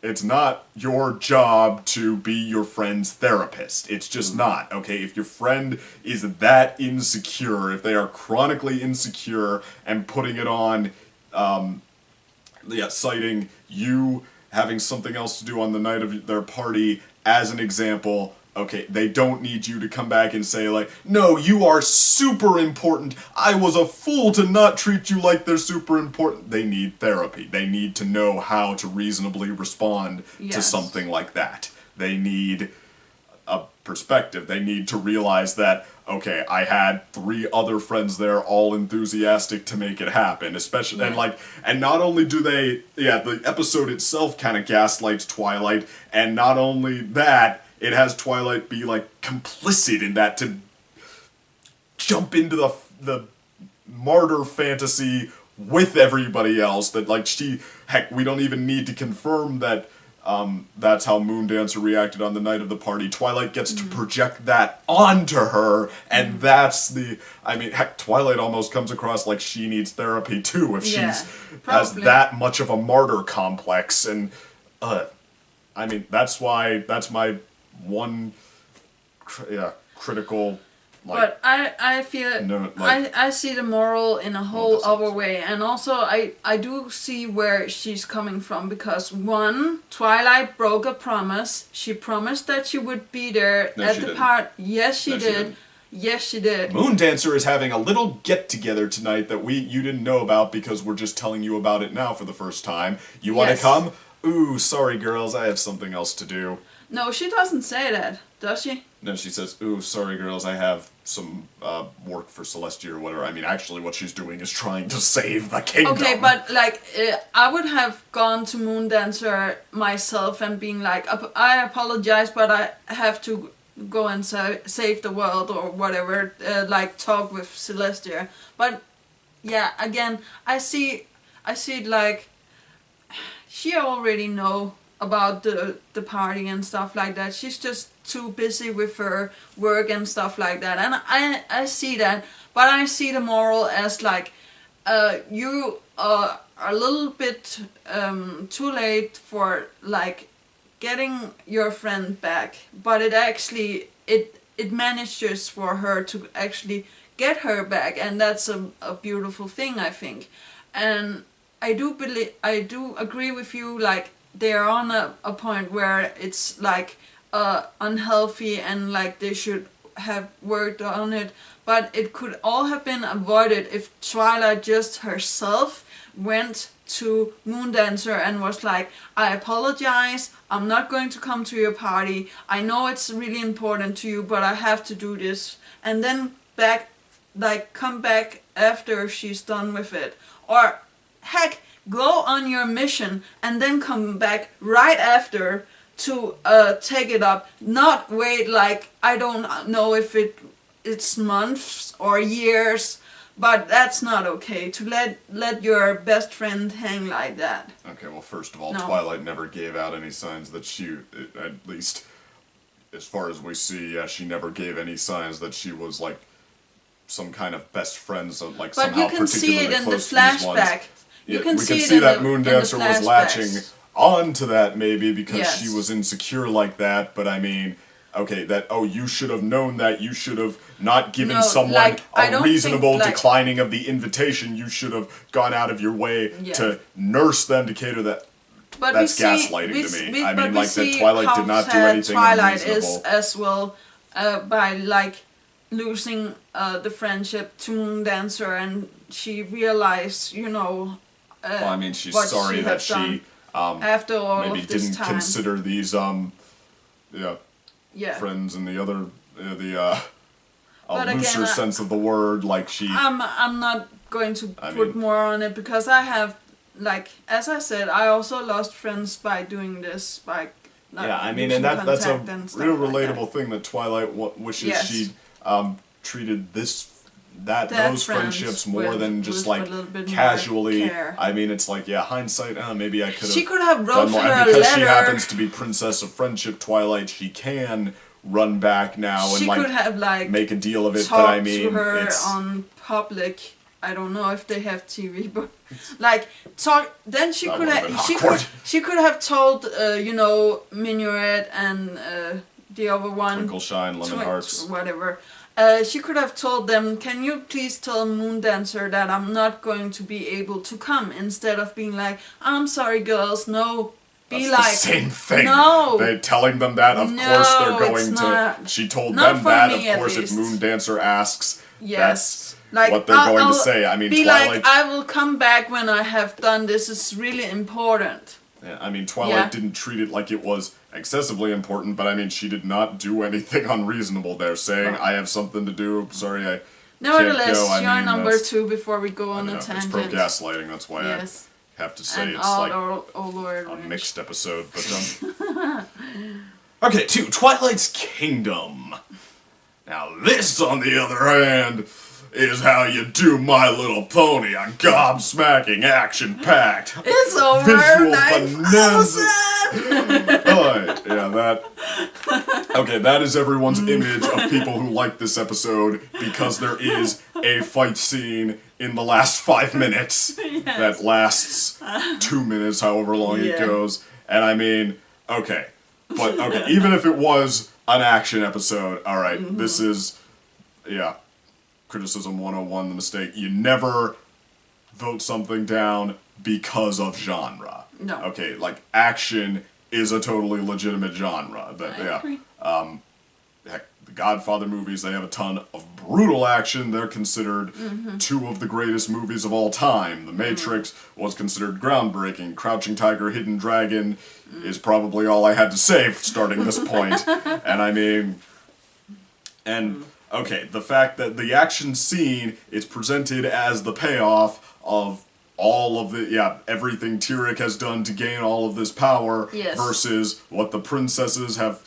it's not your job to be your friend's therapist. It's just not, okay? If your friend is that insecure, if they are chronically insecure and putting it on, citing you having something else to do on the night of their party as an example, okay, they don't need you to come back and say, like, no, you are super important. I was a fool to not treat you like they're super important. They need therapy. They need to know how to reasonably respond to something like that. They need a perspective. They need to realize that, okay, I had 3 other friends there all enthusiastic to make it happen, especially, and not only do they, the episode itself kind of gaslights Twilight, and not only that, it has Twilight be, like, complicit in that, to jump into the martyr fantasy with everybody else, that, like, we don't even need to confirm that that's how Moon Dancer reacted on the night of the party. Twilight gets to project that onto her, and that's Twilight almost comes across like she needs therapy too, if has that much of a martyr complex, and, that's my one critical, but I feel I see the moral in a whole other way, and also I do see where she's coming from, because one, Twilight broke a promise. She promised that she would be there at the party. Yes, she did. Yes, she did. Moon Dancer is having a little get-together tonight that you didn't know about, because we're just telling you about it now for the first time. You want to come? Ooh, sorry girls, I have something else to do. No, she doesn't say that, does she? No, she says, ooh, sorry girls, I have some work for Celestia or whatever. I mean, actually what she's doing is trying to save the kingdom. Okay, but, like, I would have gone to Moon Dancer myself and being like, I apologize, but I have to go and save the world or whatever, like talk with Celestia. But yeah, again, I see it like she already know about the party and stuff like that. She's just too busy with her work and stuff like that, and I see that. But I see the moral as like, you are a little bit too late for like getting your friend back, but it actually it manages for her to actually get her back, and that's a beautiful thing, I think. And I do agree with you, like they're on a point where it's like unhealthy and like they should have worked on it, but it could all have been avoided if Twilight just herself went to Moondancer and was like, I apologize, I'm not going to come to your party, I know it's really important to you, but I have to do this, and then come back after she's done with it. Or heck, go on your mission and then come back right after to take it up. Not wait like, I don't know if it's months or years, but that's not okay to let your best friend hang like that. Okay, well, first of all, No. Twilight never gave out any signs that she, at least as far as we see, she never gave any signs that she was like some kind of best friend, so like But somehow you can see it in the close to these ones. flashback. Yeah, You can we see can it see in that the Moondancer was flashbacks. latching on to that maybe because Yes. she was insecure like that, but I mean, okay, that, oh, you should have known that, you should have not given No, someone like, I a don't reasonable think, like- declining of the invitation, you should have gone out of your way Yeah. to nurse them to cater that. But That's we see, gaslighting we, to me. We, I but mean, we like, that see Twilight how did not do sad anything Twilight is unreasonable. as well, by like losing the friendship to Moondancer, and she realized, you know, Well, I mean, she's what sorry she that had she done after all maybe of this didn't time. consider these Yeah. friends in the other a But looser again, sense of the word, like she. I'm not going to put mean- more on it because I have, like, as I said, I also lost friends by doing this, by not Yeah, I mean, losing and that's a contact and stuff real like relatable that. thing that Twilight wishes Yes. she treated those Friends friendships more with- than just with a like little bit more casually. care. I mean, it's like, yeah, hindsight. Maybe I could She have could have wrote done more. her And a because letter. she happens to be Princess of Friendship, Twilight, she can run back now She and could like have like make a deal of it. talked But I mean, to her it's on public. I don't know if they have TV, but like talk. Then she That could would've have. been She awkward. could. She could have told you know, Minuet and the other one. Twinkle Shine, Lemon Hearts. Whatever. She could have told them, can you please tell Moondancer that I'm not going to be able to come, instead of being like, I'm sorry girls, no. Be That's like, the same thing. No. They're telling them that. Of No, course, they're it's going to. not. She told Not them for that. me, Of at course, if least. Moondancer asks, Yes. that's Like, what they're going to say. I mean, be Twilight. like, I will come back when I have done this. It's really important. Yeah, I mean, Twilight Yeah. didn't treat it like it was excessively important, but I mean, she did not do anything unreasonable there, saying, Right. I have something to do, sorry, I Nevertheless, can't go. I you're mean, number that's- 2 before we go I on know, a it's tangent. pro-gaslighting, that's why Yes. I have to say And it's all like over a mixed episode, but Okay, 2, Twilight's Kingdom. Now this, on the other hand, is how you do My Little Pony, a gobsmacking, action-packed, It's over. visual 9,000! Alright, yeah, that... Okay, that is everyone's image of people who like this episode, because there is a fight scene in the last 5 minutes that lasts 2 minutes, however long it Yeah. goes. And I mean, okay. But, okay, even if it was an action episode, alright, Mm-hmm. this is... Yeah. Criticism 101, the mistake. You never vote something down because of genre. No. Okay, like, action is a totally legitimate genre. That, I agree. Heck, the Godfather movies, they have a ton of brutal action. They're considered Mm-hmm. 2 of the greatest movies of all time. The Matrix was considered groundbreaking. Crouching Tiger, Hidden Dragon is probably all I had to say starting this point. And I mean... And, okay, the fact that the action scene is presented as the payoff of all of the, everything Tyrek has done to gain all of this power Yes. versus what the princesses have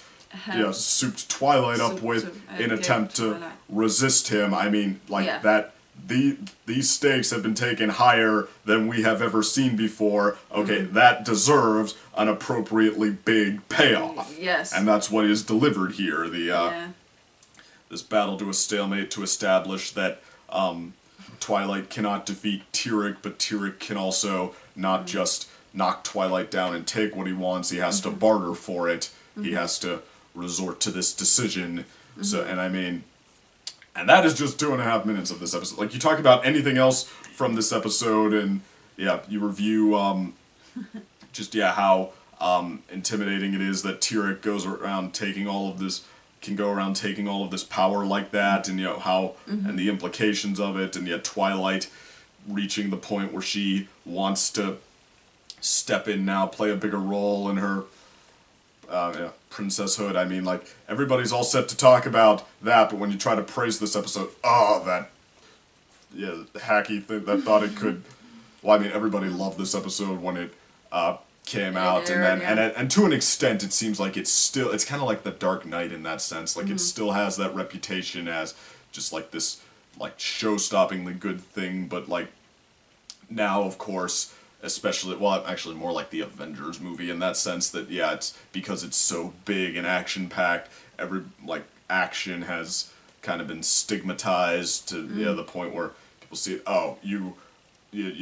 souped Twilight up with in attempt to resist him. I mean, like that. These stakes have been taken higher than we have ever seen before. Okay, that deserves an appropriately big payoff. Yes. And that's what is delivered here. This battle to a stalemate to establish that Twilight cannot defeat Tyrek, but Tyrek can also not just knock Twilight down and take what he wants. He has to barter for it. He has to resort to this decision. So, and I mean... And that is just 2.5 minutes of this episode. Like, you talk about anything else from this episode, and, you review, how intimidating it is that Tyrek goes around taking all of this, can go around taking all of this power like that, and, how, and the implications of it, and yet Twilight reaching the point where she wants to step in now, play a bigger role in her... princesshood. I mean, like, everybody's all set to talk about that, but when you try to praise this episode, hacky thing that thought it could... Well, I mean, everybody loved this episode when it came out, and to an extent, it seems like it's kind of like The Dark Knight in that sense. Like, it still has that reputation as just, like, this, like, show-stoppingly good thing, but, like, now, of course... Especially, well, actually more like the Avengers movie in that sense that, it's because it's so big and action-packed, action has kind of been stigmatized to, the point where people see it, you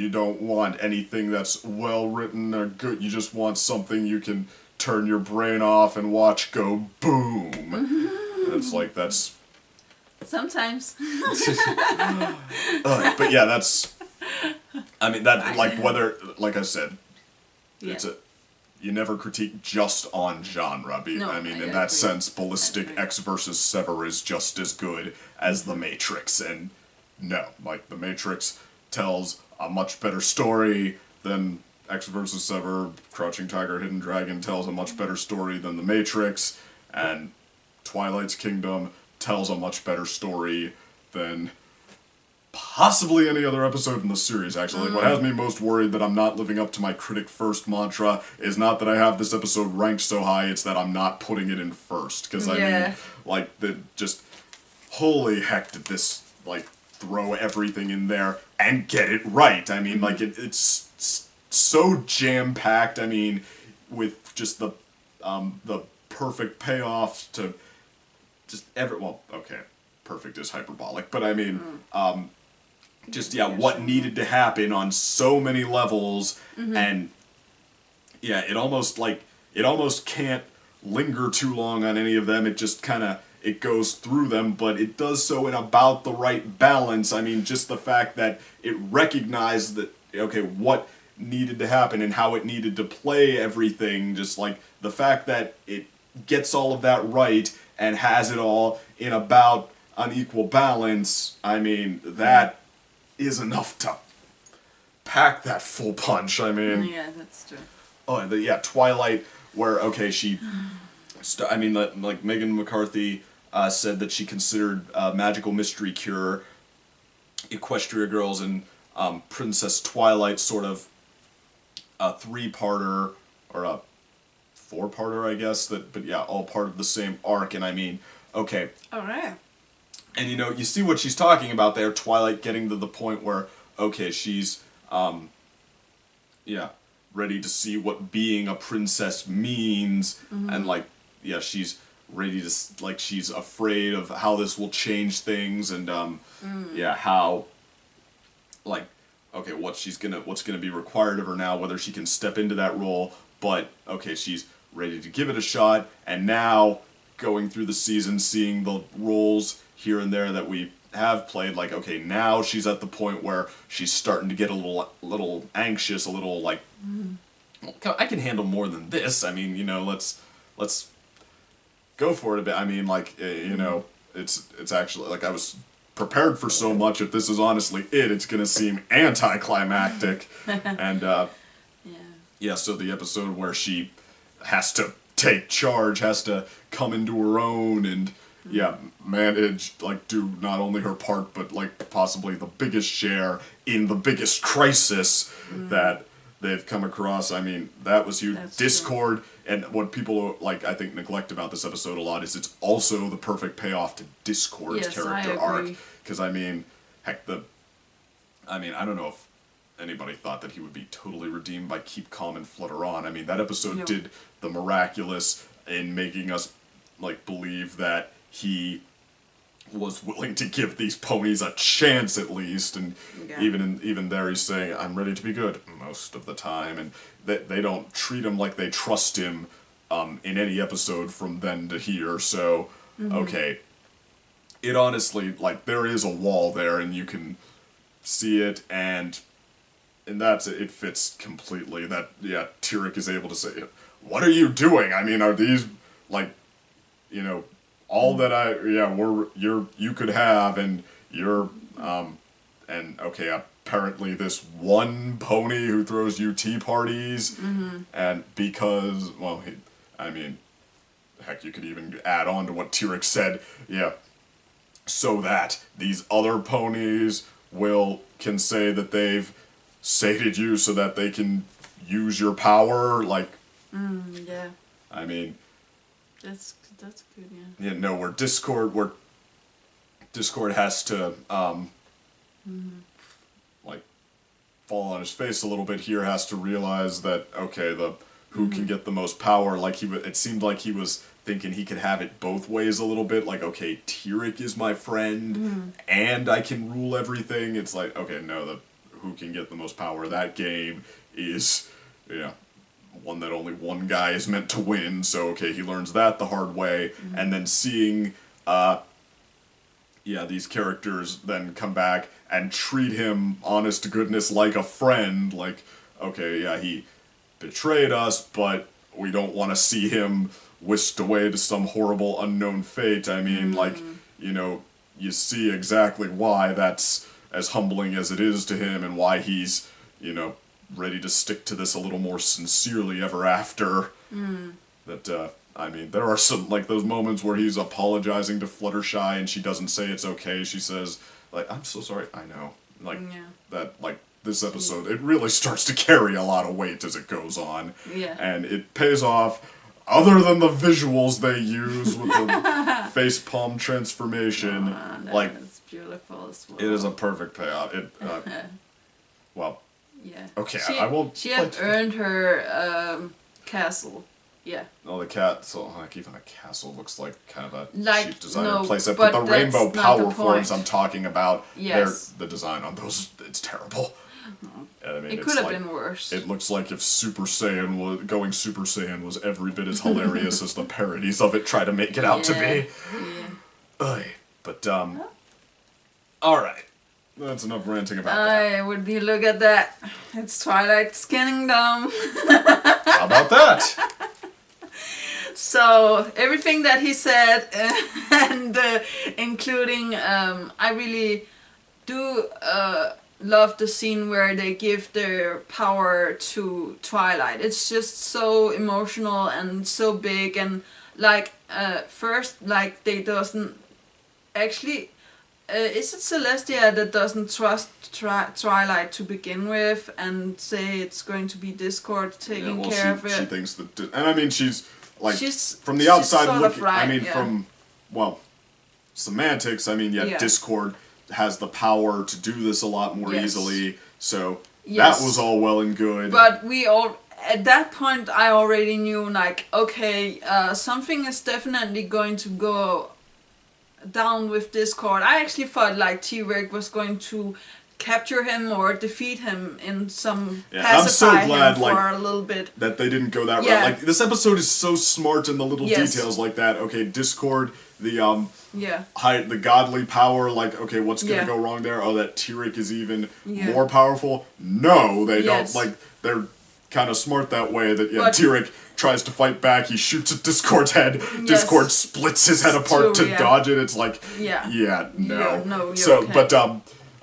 don't want anything that's well-written or good, you just want something you can turn your brain off and watch go boom. And it's like, that's... Sometimes. But yeah, that's... I mean, that, like, whether, like I said, it's you never critique just on genre. In that sense, Ballistic X versus Sever is just as good as The Matrix. And no, like, The Matrix tells a much better story than X versus Sever. Crouching Tiger, Hidden Dragon tells a much better story than The Matrix. And Twilight's Kingdom tells a much better story than... possibly any other episode in the series, actually. Like, what has me most worried that I'm not living up to my critic first mantra is not that I have this episode ranked so high, it's that I'm not putting it in first. Because, I mean, like, holy heck did this, like, throw everything in there and get it right. I mean, like, it's so jam-packed, I mean, with just the perfect payoff to just perfect is hyperbolic, but I mean, what needed to happen on so many levels, and it almost can't linger too long on any of them. It just kind of, it goes through them, but it does so in about the right balance. I mean, just the fact that it recognized that, what needed to happen and how it needed to play everything, just like the fact that it gets all of that right and has it all in about an equal balance, I mean, that is enough to pack that full punch. I mean... Yeah, that's true. Oh, and Twilight, where, like, Megan McCarthy said that she considered Magical Mystery Cure, Equestria Girls, and Princess Twilight sort of a 3-parter, or a 4-parter, I guess, but all part of the same arc, and I mean, okay. Alright. And, you see what she's talking about there, Twilight getting to the point where, she's, ready to see what being a princess means, and, like, she's ready to, like, she's afraid of how this will change things, and, how, like, what's gonna be required of her now, whether she can step into that role, but, she's ready to give it a shot, and now, going through the season, seeing the roles here and there that we have played, like, now she's at the point where she's starting to get a little anxious, a little, like, I can handle more than this, I mean, let's go for it a bit, I mean, like, it's actually, like, I was prepared for so much, if this is honestly it's gonna seem anticlimactic, and, so the episode where she has to take charge, has to come into her own, and manage, like, do not only her part, but, like, possibly the biggest share in the biggest crisis that they've come across. I mean, that was huge. That's Discord, and what people like I think neglect about this episode a lot is it's also the perfect payoff to Discord's character arc. Because I mean, heck, I don't know if anybody thought that he would be totally redeemed by Keep Calm and Flutter On. I mean, that episode did the miraculous in making us like believe that he was willing to give these ponies a chance at least, and even there he's saying, I'm ready to be good most of the time, and they don't treat him like they trust him in any episode from then to here, so okay, it honestly, like, there is a wall there and you can see it, and that's it fits completely that Tyrek is able to say, what are you doing? I mean, are these like, you know, all that you could have, and you're, and okay, apparently this one pony who throws you tea parties, and because, well, I mean, heck, you could even add on to what Tyrek said, so that these other ponies can say that they've sated you so that they can use your power, like, I mean, that's good, yeah, no, where Discord has to, like, fall on his face a little bit here, has to realize that, okay, who can get the most power, like, it seemed like he was thinking he could have it both ways a little bit, like, okay, Tyrek is my friend, and I can rule everything, it's like, okay, no, who can get the most power, that game is, one that only one guy is meant to win, so okay, he learns that the hard way, and then seeing, these characters then come back and treat him, honest to goodness, like a friend, like, okay, he betrayed us, but we don't want to see him whisked away to some horrible unknown fate. I mean, like, you see exactly why that's as humbling as it is to him, and why he's, ready to stick to this a little more sincerely ever after. That, I mean, there are some, like, those moments where he's apologizing to Fluttershy and she doesn't say it's okay. She says, like, I'm so sorry. I know. Like, that, like, this episode, it really starts to carry a lot of weight as it goes on. Yeah. And it pays off, other than the visuals they use with the face palm transformation. Like, it's beautiful as well. It is a perfect payoff. Well, yeah. Okay, I won't. She had earned her castle. Yeah. Oh, the cat. So, like, even a castle looks like kind of a cheap designer no, place. But but the rainbow power the forms I'm talking about, yes. the design on those, it's terrible. I mean, it could have been worse. It looks like if going Super Saiyan was every bit as hilarious as the parodies of it try to make it out to be. Yeah. But, alright. That's enough ranting about that. Would you look at that? It's Twilight Kingdom. How about that? So, everything that he said, and including, I really do love the scene where they give their power to Twilight. It's just so emotional and so big, and like, first, like, they doesn't actually... is it Celestia that doesn't trust Twilight to begin with and say it's going to be Discord taking care of it? She thinks that... And I mean, she's from the outside looking... Right, I mean, from, well, semantics, I mean, Discord has the power to do this a lot more easily, so that was all well and good. But at that point, I already knew, like, okay, something is definitely going to go down with Discord. I actually thought like Tyrek was going to capture him or defeat him in some pacify him for a little bit. That they didn't go that route. Like, this episode is so smart in the little details like that. Okay, Discord, the godly power, like, okay, what's gonna go wrong there? Oh, that Tyrek is even more powerful? No, they don't. Like, they're kind of smart that way that Tyrek tries to fight back, he shoots at Discord's head, Discord splits his head apart to dodge it, it's like, no. So, but,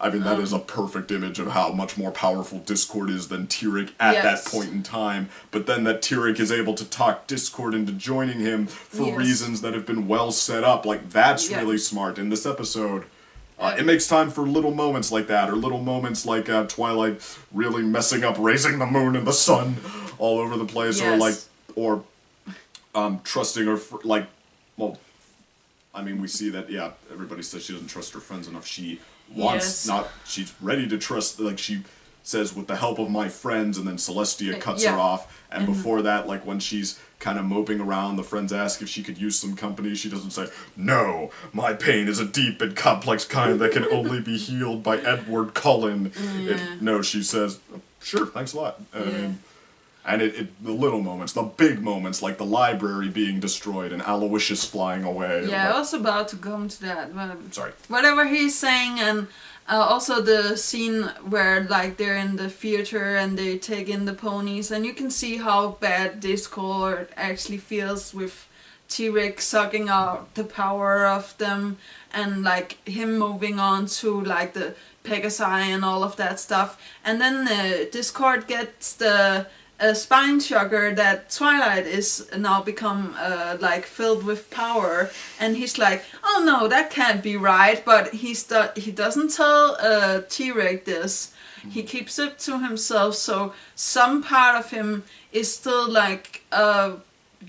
I mean, that is a perfect image of how much more powerful Discord is than Tyrek at that point in time, but then that Tyrek is able to talk Discord into joining him for reasons that have been well set up, like, that's really smart. In this episode, It makes time for little moments like that, or little moments like Twilight really messing up, raising the moon and the sun all over the place, or trusting her, well, I mean, we see that, yeah, everybody says she doesn't trust her friends enough. She wants, she's ready to trust, like, she says, with the help of my friends, and then Celestia cuts her off, and before that, like, when she's kind of moping around, the friends ask if she could use some company, she doesn't say, no, my pain is a deep and complex kind that can only be healed by Edward Cullen. No, she says, sure, thanks a lot. And the little moments, the big moments, like the library being destroyed and Aloysius flying away. Yeah, I was about to come to that. But sorry. Whatever he's saying, and also the scene where like they're in the theater and they take in the ponies, and you can see how bad Discord actually feels with T-Rex sucking out the power of them, and like him moving on to like the Pegasi and all of that stuff. And then Discord gets the spine shocker that Twilight is now become like filled with power, and he's like, oh no, that can't be right, but he doesn't tell T-Rex this. He keeps it to himself, so some part of him is still like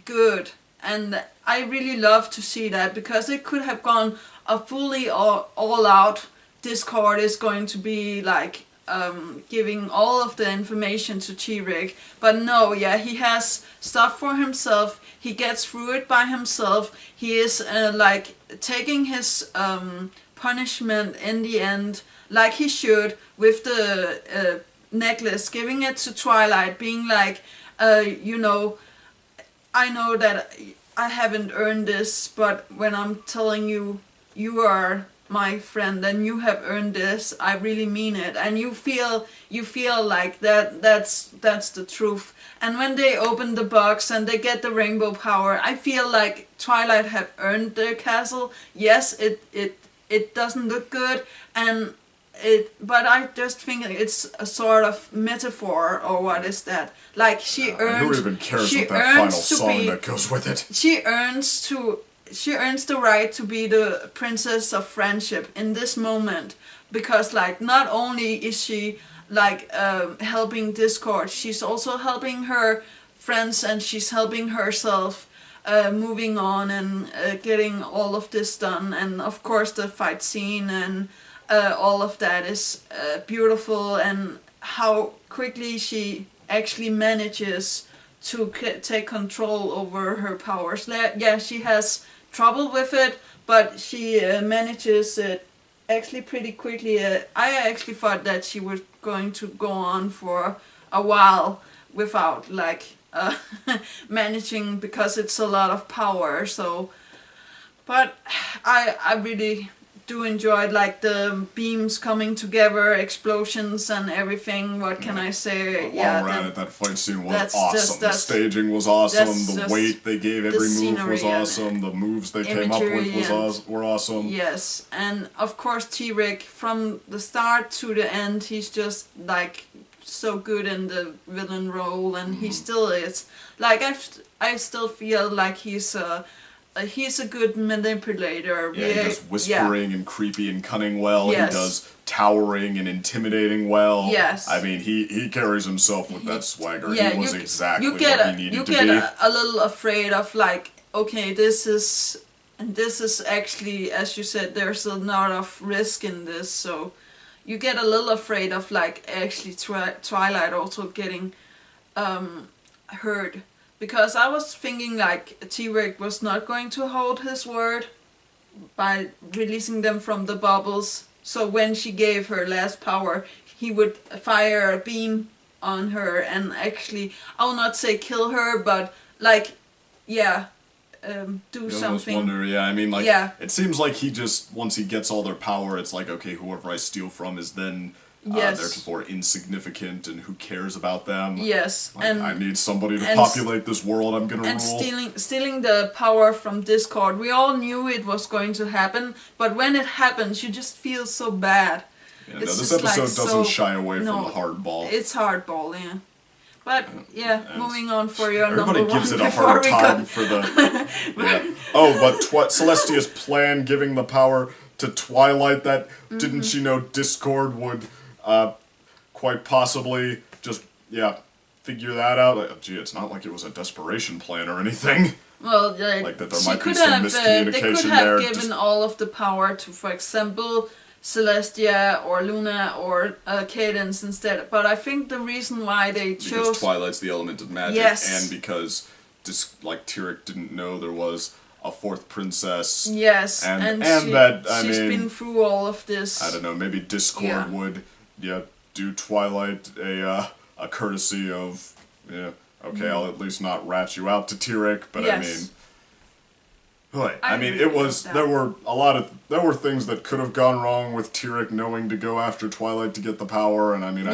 good, and I really love to see that, because it could have gone a fully all out. Discord is going to be like giving all of the information to T-Rex, but no, yeah, he has stuff for himself, he gets through it by himself, he is like taking his punishment in the end, like he should, with the necklace, giving it to Twilight, being like, you know, I know that I haven't earned this, but when I'm telling you, you are my friend and you have earned this, I really mean it, and you feel like that's the truth. And when they open the box and they get the rainbow power, I feel like Twilight have earned their castle. Yes, it doesn't look good, and but I just think it's a sort of metaphor, or what is that? Like she earned. Who even cares what that final song that goes with it? She earns the right to be the princess of friendship in this moment, because like not only is she like helping Discord, she's also helping her friends, and she's helping herself moving on and getting all of this done. And of course the fight scene and all of that is beautiful, and how quickly she actually manages to take control over her powers. Yeah, she has trouble with it, but she manages it actually pretty quickly. I actually thought that she was going to go on for a while without like managing, because it's a lot of power. So, but I really do enjoy like the beams coming together, explosions and everything. What can I say? Yeah, that fight scene was awesome. The staging was awesome. The weight they gave every move was awesome. The moves they came up with were awesome. Yes, and of course T-Rex, from the start to the end, he's just like so good in the villain role, and he still is. Like I still feel like he's a good manipulator. Yeah, he does whispering and creepy and cunning well. Yes. He does towering and intimidating well. Yes. I mean, he carries himself with that swagger. Yeah, he was exactly what he needed to be. You get a little afraid of like, okay, this is actually, as you said, there's a lot of risk in this. So you get a little afraid of like actually Twilight also getting hurt. Because I was thinking like T-Rex was not going to hold his word by releasing them from the bubbles. So when she gave her last power, he would fire a beam on her and actually, I'll not say kill her, but like, yeah, do something. Wonder, yeah, I mean, like, it seems like he just, once he gets all their power, it's like, okay, whoever I steal from is then therefore insignificant, and who cares about them? Yes, like, and I need somebody to populate this world. I'm gonna rule. And stealing the power from Discord. We all knew it was going to happen, but when it happens, you just feel so bad. Yeah, no, this episode doesn't shy away from the hardball. It's hardball, yeah. But moving on for your everybody gives it a hard time for the. Oh, but Celestia's plan, giving the power to Twilight that didn't she know Discord would quite possibly just figure that out. Like, gee, it's not like it was a desperation plan or anything. Well, like that there might be some miscommunication they could have given all of the power to, for example, Celestia or Luna or Cadence instead. But I think the reason why they chose... Because Twilight's the element of magic, and because Tyrek didn't know there was a fourth princess. Yes, and she's been through all of this. I don't know, maybe Discord would do Twilight a courtesy of, I'll at least not rat you out to Tyrek, but there were things that could have gone wrong with Tyrek knowing to go after Twilight to get the power, and I think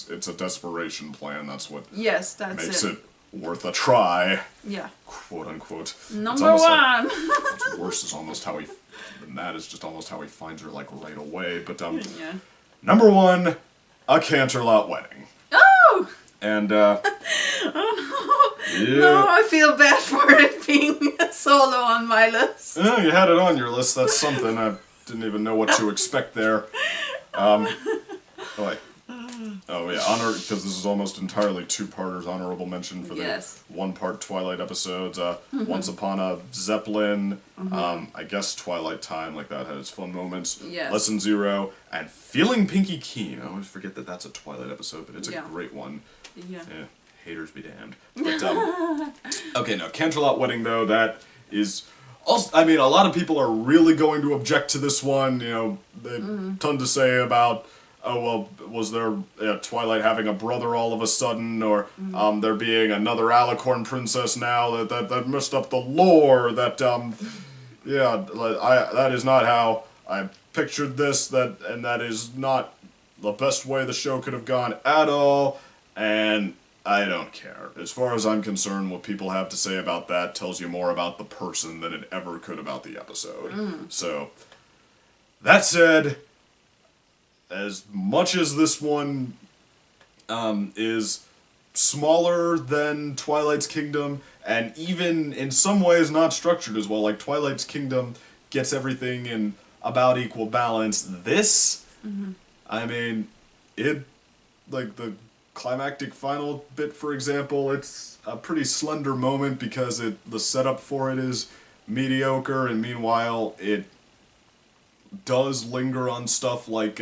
it's a desperation plan. That's what makes it worth a try. Yeah. Quote unquote. Number one. What's worse is almost how he finds her like right away. But number one, a Canterlot wedding. Oh. And oh no. Yeah. No, I feel bad for it being solo on my list. Yeah, you had it on your list. That's something. I didn't even know what to expect there. Honor, because this is almost entirely two-parters. Honorable mention for the one-part Twilight episodes. Once Upon a Zeppelin. I guess Twilight Time, like that had its fun moments. Yes. Lesson 0 and Feeling Pinky Keen. I always forget that that's a Twilight episode, but it's a great one. Yeah. Haters be damned. But, okay, no, Canterlot Wedding, though, that is... Also, I mean, a lot of people are really going to object to this one. They have a ton to say about, was there Twilight having a brother all of a sudden, or there being another Alicorn princess now that messed up the lore, that, that is not how I pictured this, and that is not the best way the show could have gone at all. And I don't care. As far as I'm concerned, what people have to say about that tells you more about the person than it ever could about the episode. So, that said, as much as this one is smaller than Twilight's Kingdom, and even in some ways not structured as well, like Twilight's Kingdom gets everything in about equal balance, this, I mean, the climactic final bit, for example, it's a pretty slender moment because the setup for it is mediocre, and meanwhile it does linger on stuff like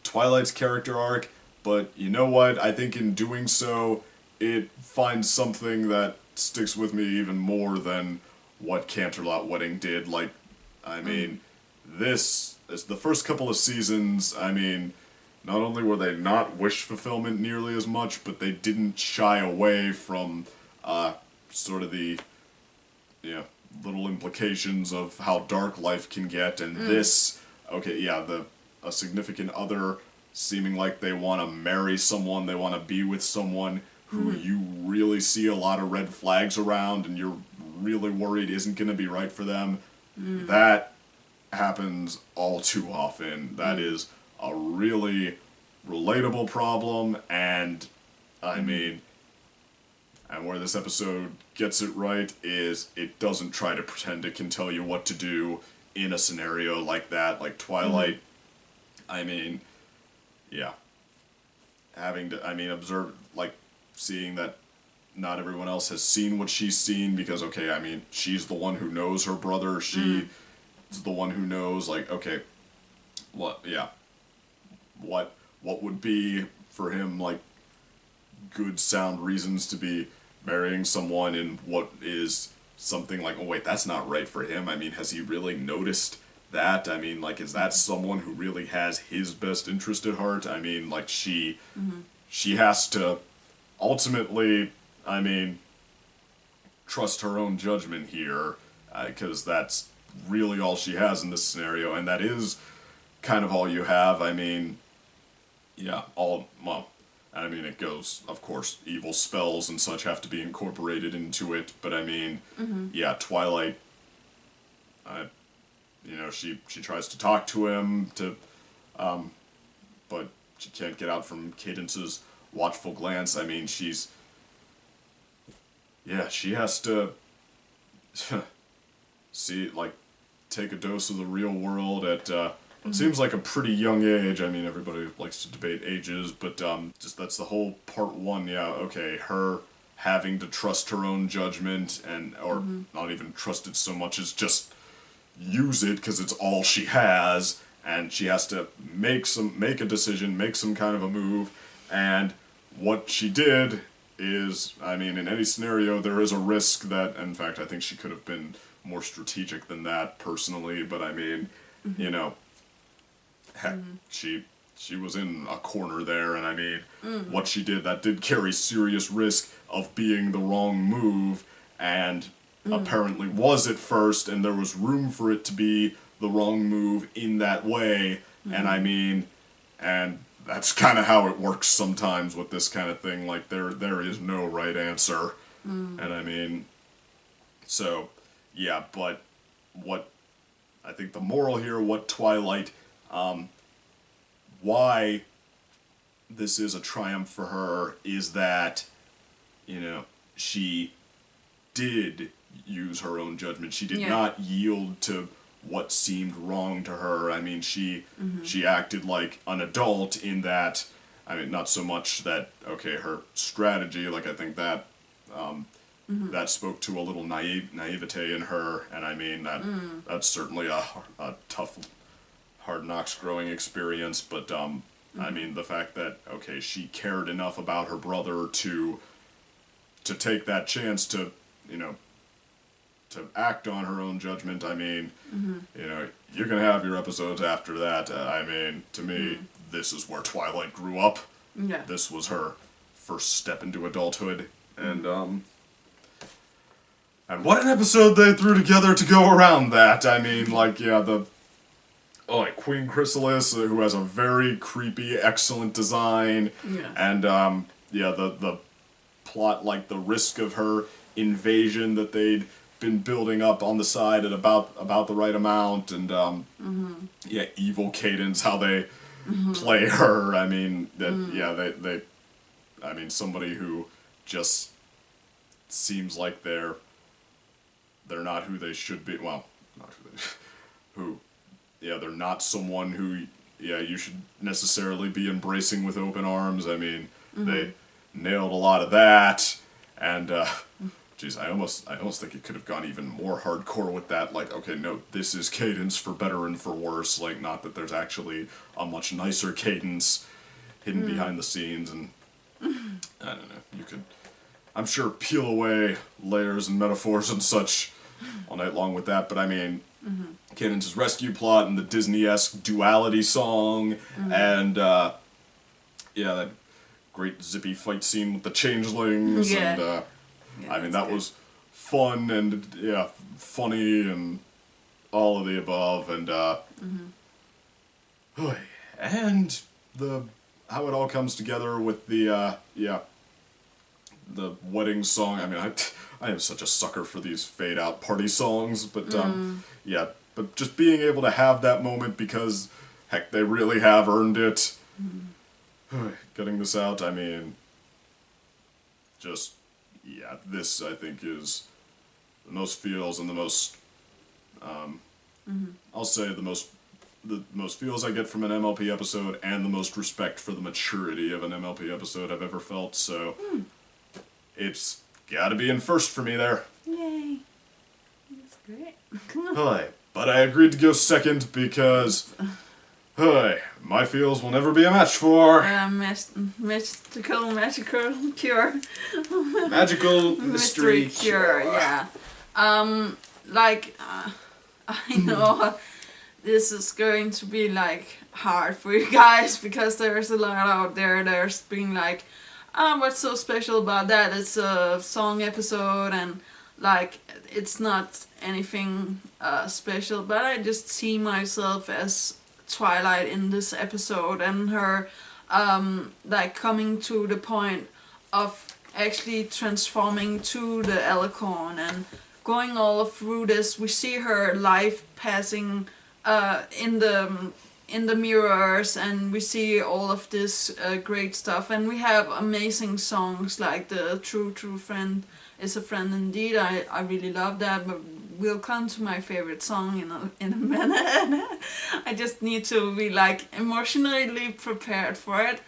Twilight's character arc, but you know what? I think in doing so, it finds something that sticks with me even more than what Canterlot Wedding did. Like, I mean, this is the first couple of seasons, I mean, not only were they not wish fulfillment nearly as much, but they didn't shy away from sort of the little implications of how dark life can get, and this, a significant other seeming like they want to marry someone, they want to be with someone who you really see a lot of red flags around, and you're really worried isn't going to be right for them. That happens all too often. That is a really relatable problem, and I mean, and where this episode gets it right is it doesn't try to pretend it can tell you what to do in a scenario like that, like Twilight. I mean, seeing that not everyone else has seen what she's seen, because, I mean, she's the one who knows her brother, she's the one who knows, like, what would be, for him, like, good, sound reasons to be marrying someone, and what is something like, oh wait, that's not right for him. I mean, has he really noticed that? I mean, like, is that someone who really has his best interest at heart? I mean, like, she has to ultimately, I mean, trust her own judgment here, because that's really all she has in this scenario, and that is kind of all you have. I mean, I mean, it goes, of course, evil spells and such have to be incorporated into it, but I mean, Twilight, she tries to talk to him, but she can't get out from Cadence's watchful glance. I mean, she has to see, like, take a dose of the real world at it seems like a pretty young age. I mean, everybody likes to debate ages, but just that's the whole part one. Yeah, okay, her having to trust her own judgment or not even trust it so much as just use it because it's all she has, and she has to make a decision, make some kind of a move, and what she did is, I mean, in any scenario there is a risk that, in fact, I think she could have been more strategic than that personally, but I mean, you know, heck, she was in a corner there, and I mean, what she did, that did carry serious risk of being the wrong move, and apparently was at first, and there was room for it to be the wrong move in that way, and I mean, and that's kind of how it works sometimes with this kind of thing, like, there is no right answer, and I mean, so, yeah, but what, I think the moral here, what Twilight, why this is a triumph for her is that, you know, she did use her own judgment. She did not yield to what seemed wrong to her. I mean, she acted like an adult in that, I mean, not so much that, okay, her strategy, like, I think that, that spoke to a little naivete in her, and I mean, that's certainly a tough, hard knocks growing experience, but, I mean, the fact that, okay, she cared enough about her brother to take that chance to, you know, to act on her own judgment, I mean, you know, you're gonna have your episodes after that. I mean, to me, this is where Twilight grew up. Yeah. This was her first step into adulthood, and what an episode they threw together to go around that. I mean, like, yeah, like Queen Chrysalis, who has a very creepy, excellent design, and yeah, the plot, like the risk of her invasion that they'd been building up on the side at about the right amount, and yeah, evil Cadence, how they play her. I mean, that yeah, they I mean, somebody who just seems like they're not who they should be. Well, not who yeah, they're not someone who, yeah, you should necessarily be embracing with open arms. I mean, they nailed a lot of that, and geez, I almost think it could have gone even more hardcore with that. Like, okay, no, this is Cadence for better and for worse. Like, not that there's actually a much nicer Cadence hidden behind the scenes, and I don't know. You could, I'm sure, peel away layers and metaphors and such all night long with that. But I mean, Cadence's rescue plot and the Disney-esque duality song, and yeah, that great zippy fight scene with the changelings, and Yeah, I mean, that was fun and, yeah, funny and all of the above, and and how it all comes together with the yeah, the wedding song. I mean, I am such a sucker for these fade out party songs, but yeah, but just being able to have that moment, because heck, they really have earned it. Getting this out, I mean, just, yeah, this I think is the most feels and the most I'll say the most feels I get from an MLP episode, and the most respect for the maturity of an MLP episode I've ever felt, so it's gotta be in first for me there. Yay. That's great. Hi. But I agreed to go second because my feels will never be a match for Magical Cure. Magical Mystery Cure, yeah. Like, I know this is going to be, like, hard for you guys, because there's a lot out there that's being like, what's so special about that? It's a song episode, and, like, it's not anything special, but I just see myself as Twilight in this episode, and her, like, coming to the point of actually transforming to the Alicorn and going all through this. We see her life passing in the mirrors, and we see all of this great stuff, and we have amazing songs like the True Friend is a Friend Indeed. I really love that, but we'll come to my favorite song in a minute. I just need to be like emotionally prepared for it.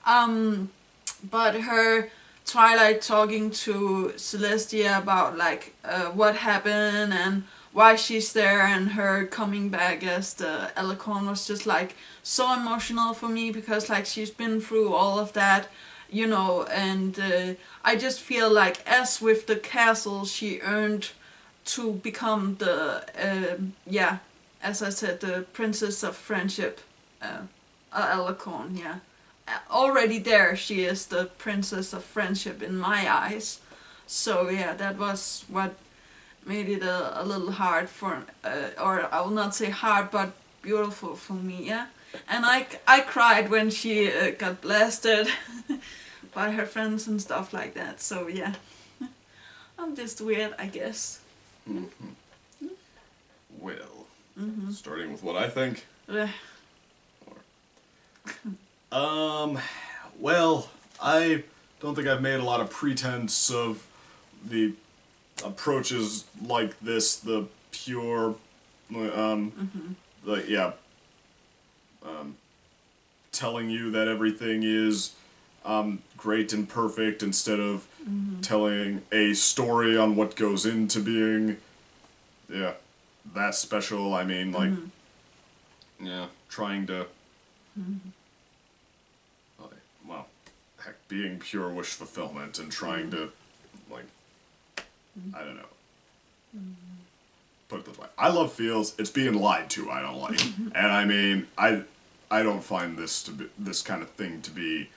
But her Twilight talking to Celestia about like what happened and why she's there, and her coming back as the Alicorn was just like so emotional for me, because like she's been through all of that, you know, and I just feel like, as with the castle, she earned to become the as I said, the Princess of Friendship, Alicorn. Yeah, already there she is the Princess of Friendship in my eyes. So yeah, that was what made it a little hard for, or I will not say hard, but beautiful for me. Yeah, and I cried when she got blasted by her friends and stuff like that. So yeah, I'm just weird, I guess. Well, starting with what I think. Well, I don't think I've made a lot of pretense of the approaches like this, the pure, telling you that everything is great and perfect, instead of telling a story on what goes into being, that special. I mean, like, trying to, well, heck, being pure wish fulfillment and trying to, like, I don't know. Put it this way. I love feels. It's being lied to I don't like. And I mean, I don't find this kind of thing to be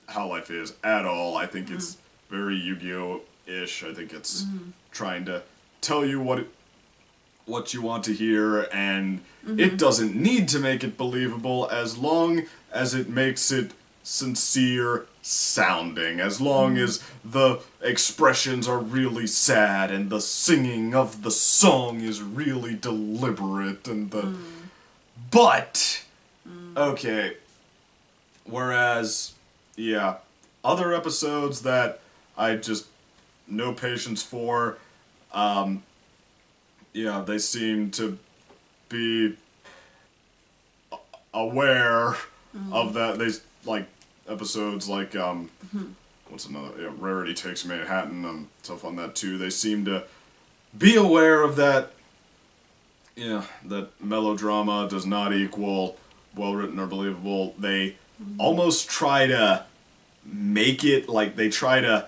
how life is at all. I think it's very Yu-Gi-Oh-ish. I think it's trying to tell you what you want to hear, and it doesn't need to make it believable as long as it makes it sincere sounding, as long as the expressions are really sad and the singing of the song is really deliberate, and the but okay, whereas other episodes that I just no patience for, they seem to be aware of that. They like episodes like what's another? Rarity Takes Manhattan and stuff on that too. They seem to be aware of that. That melodrama does not equal well written or believable. They almost try to make it like they try to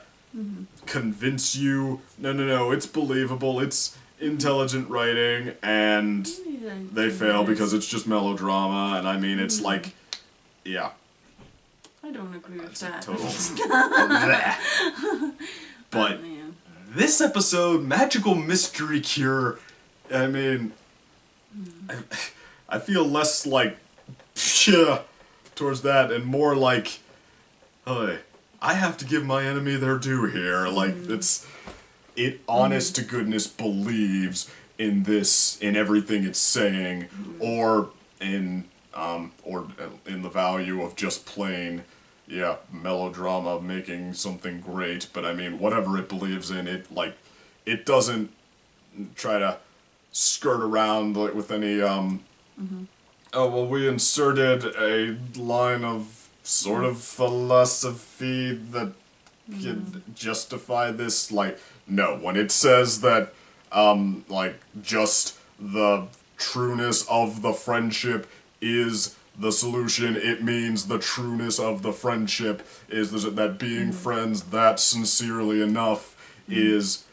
convince you. No, it's believable. It's intelligent writing, and they fail because it's just melodrama. And I mean, it's like, I don't agree with that. Total. But this episode, Magical Mystery Cure, I mean, I feel less like towards that, and more like, hey, I have to give my enemy their due here. Like, it honest to goodness believes in this, in everything it's saying, or in the value of just plain, melodrama making something great. But I mean, whatever it believes in, it doesn't try to skirt around like with any oh well, we inserted a line of sort of philosophy that could justify this. Like, no, when it says that like just the trueness of the friendship is the solution, it means the trueness of the friendship is that being friends that sincerely enough is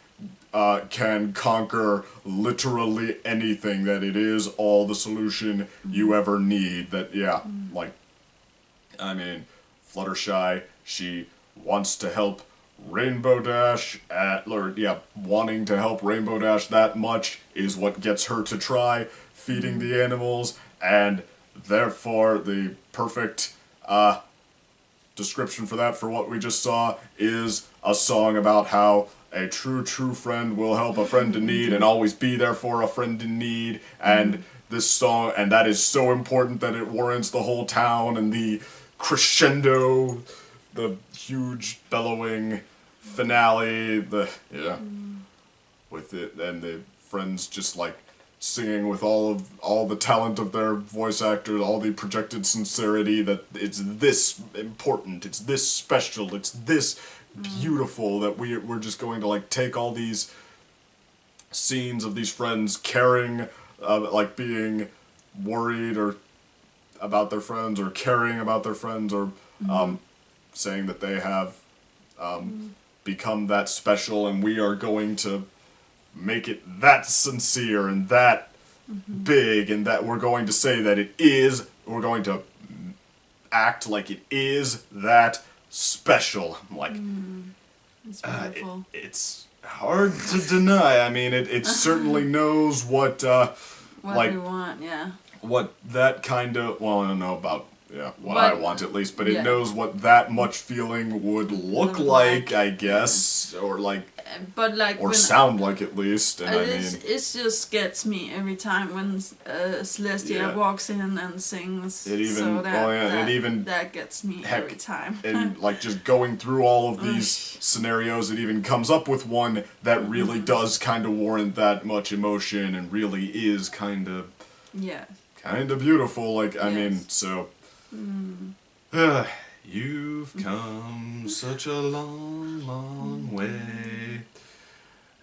can conquer literally anything, that it is all the solution you ever need. That, like, I mean, Fluttershy, she wants to help Rainbow Dash, wanting to help Rainbow Dash that much is what gets her to try feeding the animals, and therefore the perfect description for that, for what we just saw, is a song about how a true friend will help a friend in need and always be there for a friend in need. And this song, and that is so important that it warrants the whole town, and the crescendo, the huge bellowing finale, with it, and the friends just like singing with all the talent of their voice actors, all the projected sincerity that it's this important, it's this special, it's this beautiful that we're just going to like take all these scenes of these friends caring, like being worried or about their friends or caring about their friends or saying that they have become that special, and we are going to make it that sincere and that big, and that we're going to say that it is, we're going to act like it is that special. I'm like, It's beautiful. it's hard to deny. I mean, it certainly knows what What we want, yeah. what that kind of, well, I don't know about, what But- I want at least, but it yeah. knows what that much feeling would look like, I guess, or like, But like or when sound like at least, and I mean, it just gets me every time when Celestia Yeah. walks in and sings. It even- so that, oh, yeah, it that, even- that gets me heck, every time. and like just going through all of these scenarios, it even comes up with one that really does kind of warrant that much emotion and really is kind of Yeah. beautiful. Like, I mean, Yes. so you've come such a long, long way,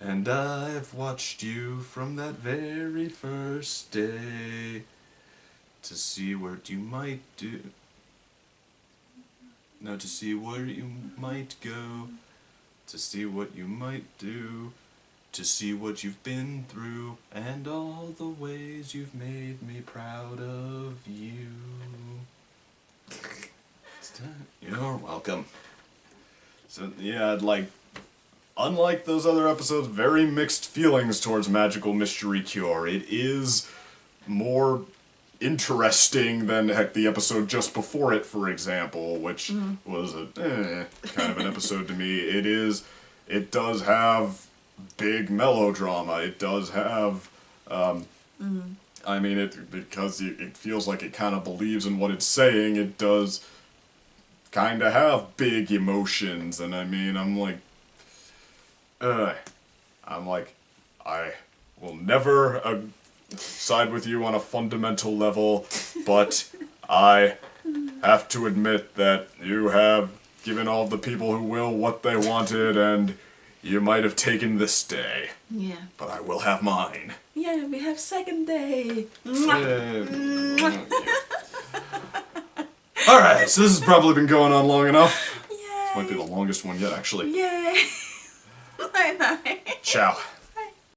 and I've watched you from that very first day to see what you might do. No, to see where you might go, to see what you might do, to see what you've been through, and all the ways you've made me proud of you. You're welcome. So, yeah, like, unlike those other episodes, very mixed feelings towards Magical Mystery Cure. It is more interesting than, heck, the episode just before it, for example, which was a kind of an episode to me. It does have big melodrama. It does have, I mean, because it feels like it kind of believes in what it's saying, it does kind of have big emotions, and I mean, I'm like, I will never side with you on a fundamental level, but I have to admit that you have given all the people who will what they wanted, and you might have taken this day, Yeah. but I will have mine. Yeah, we have second day. Alright, so this has probably been going on long enough. Yay. Might be the longest one yet, actually. Yay. Bye bye. Ciao.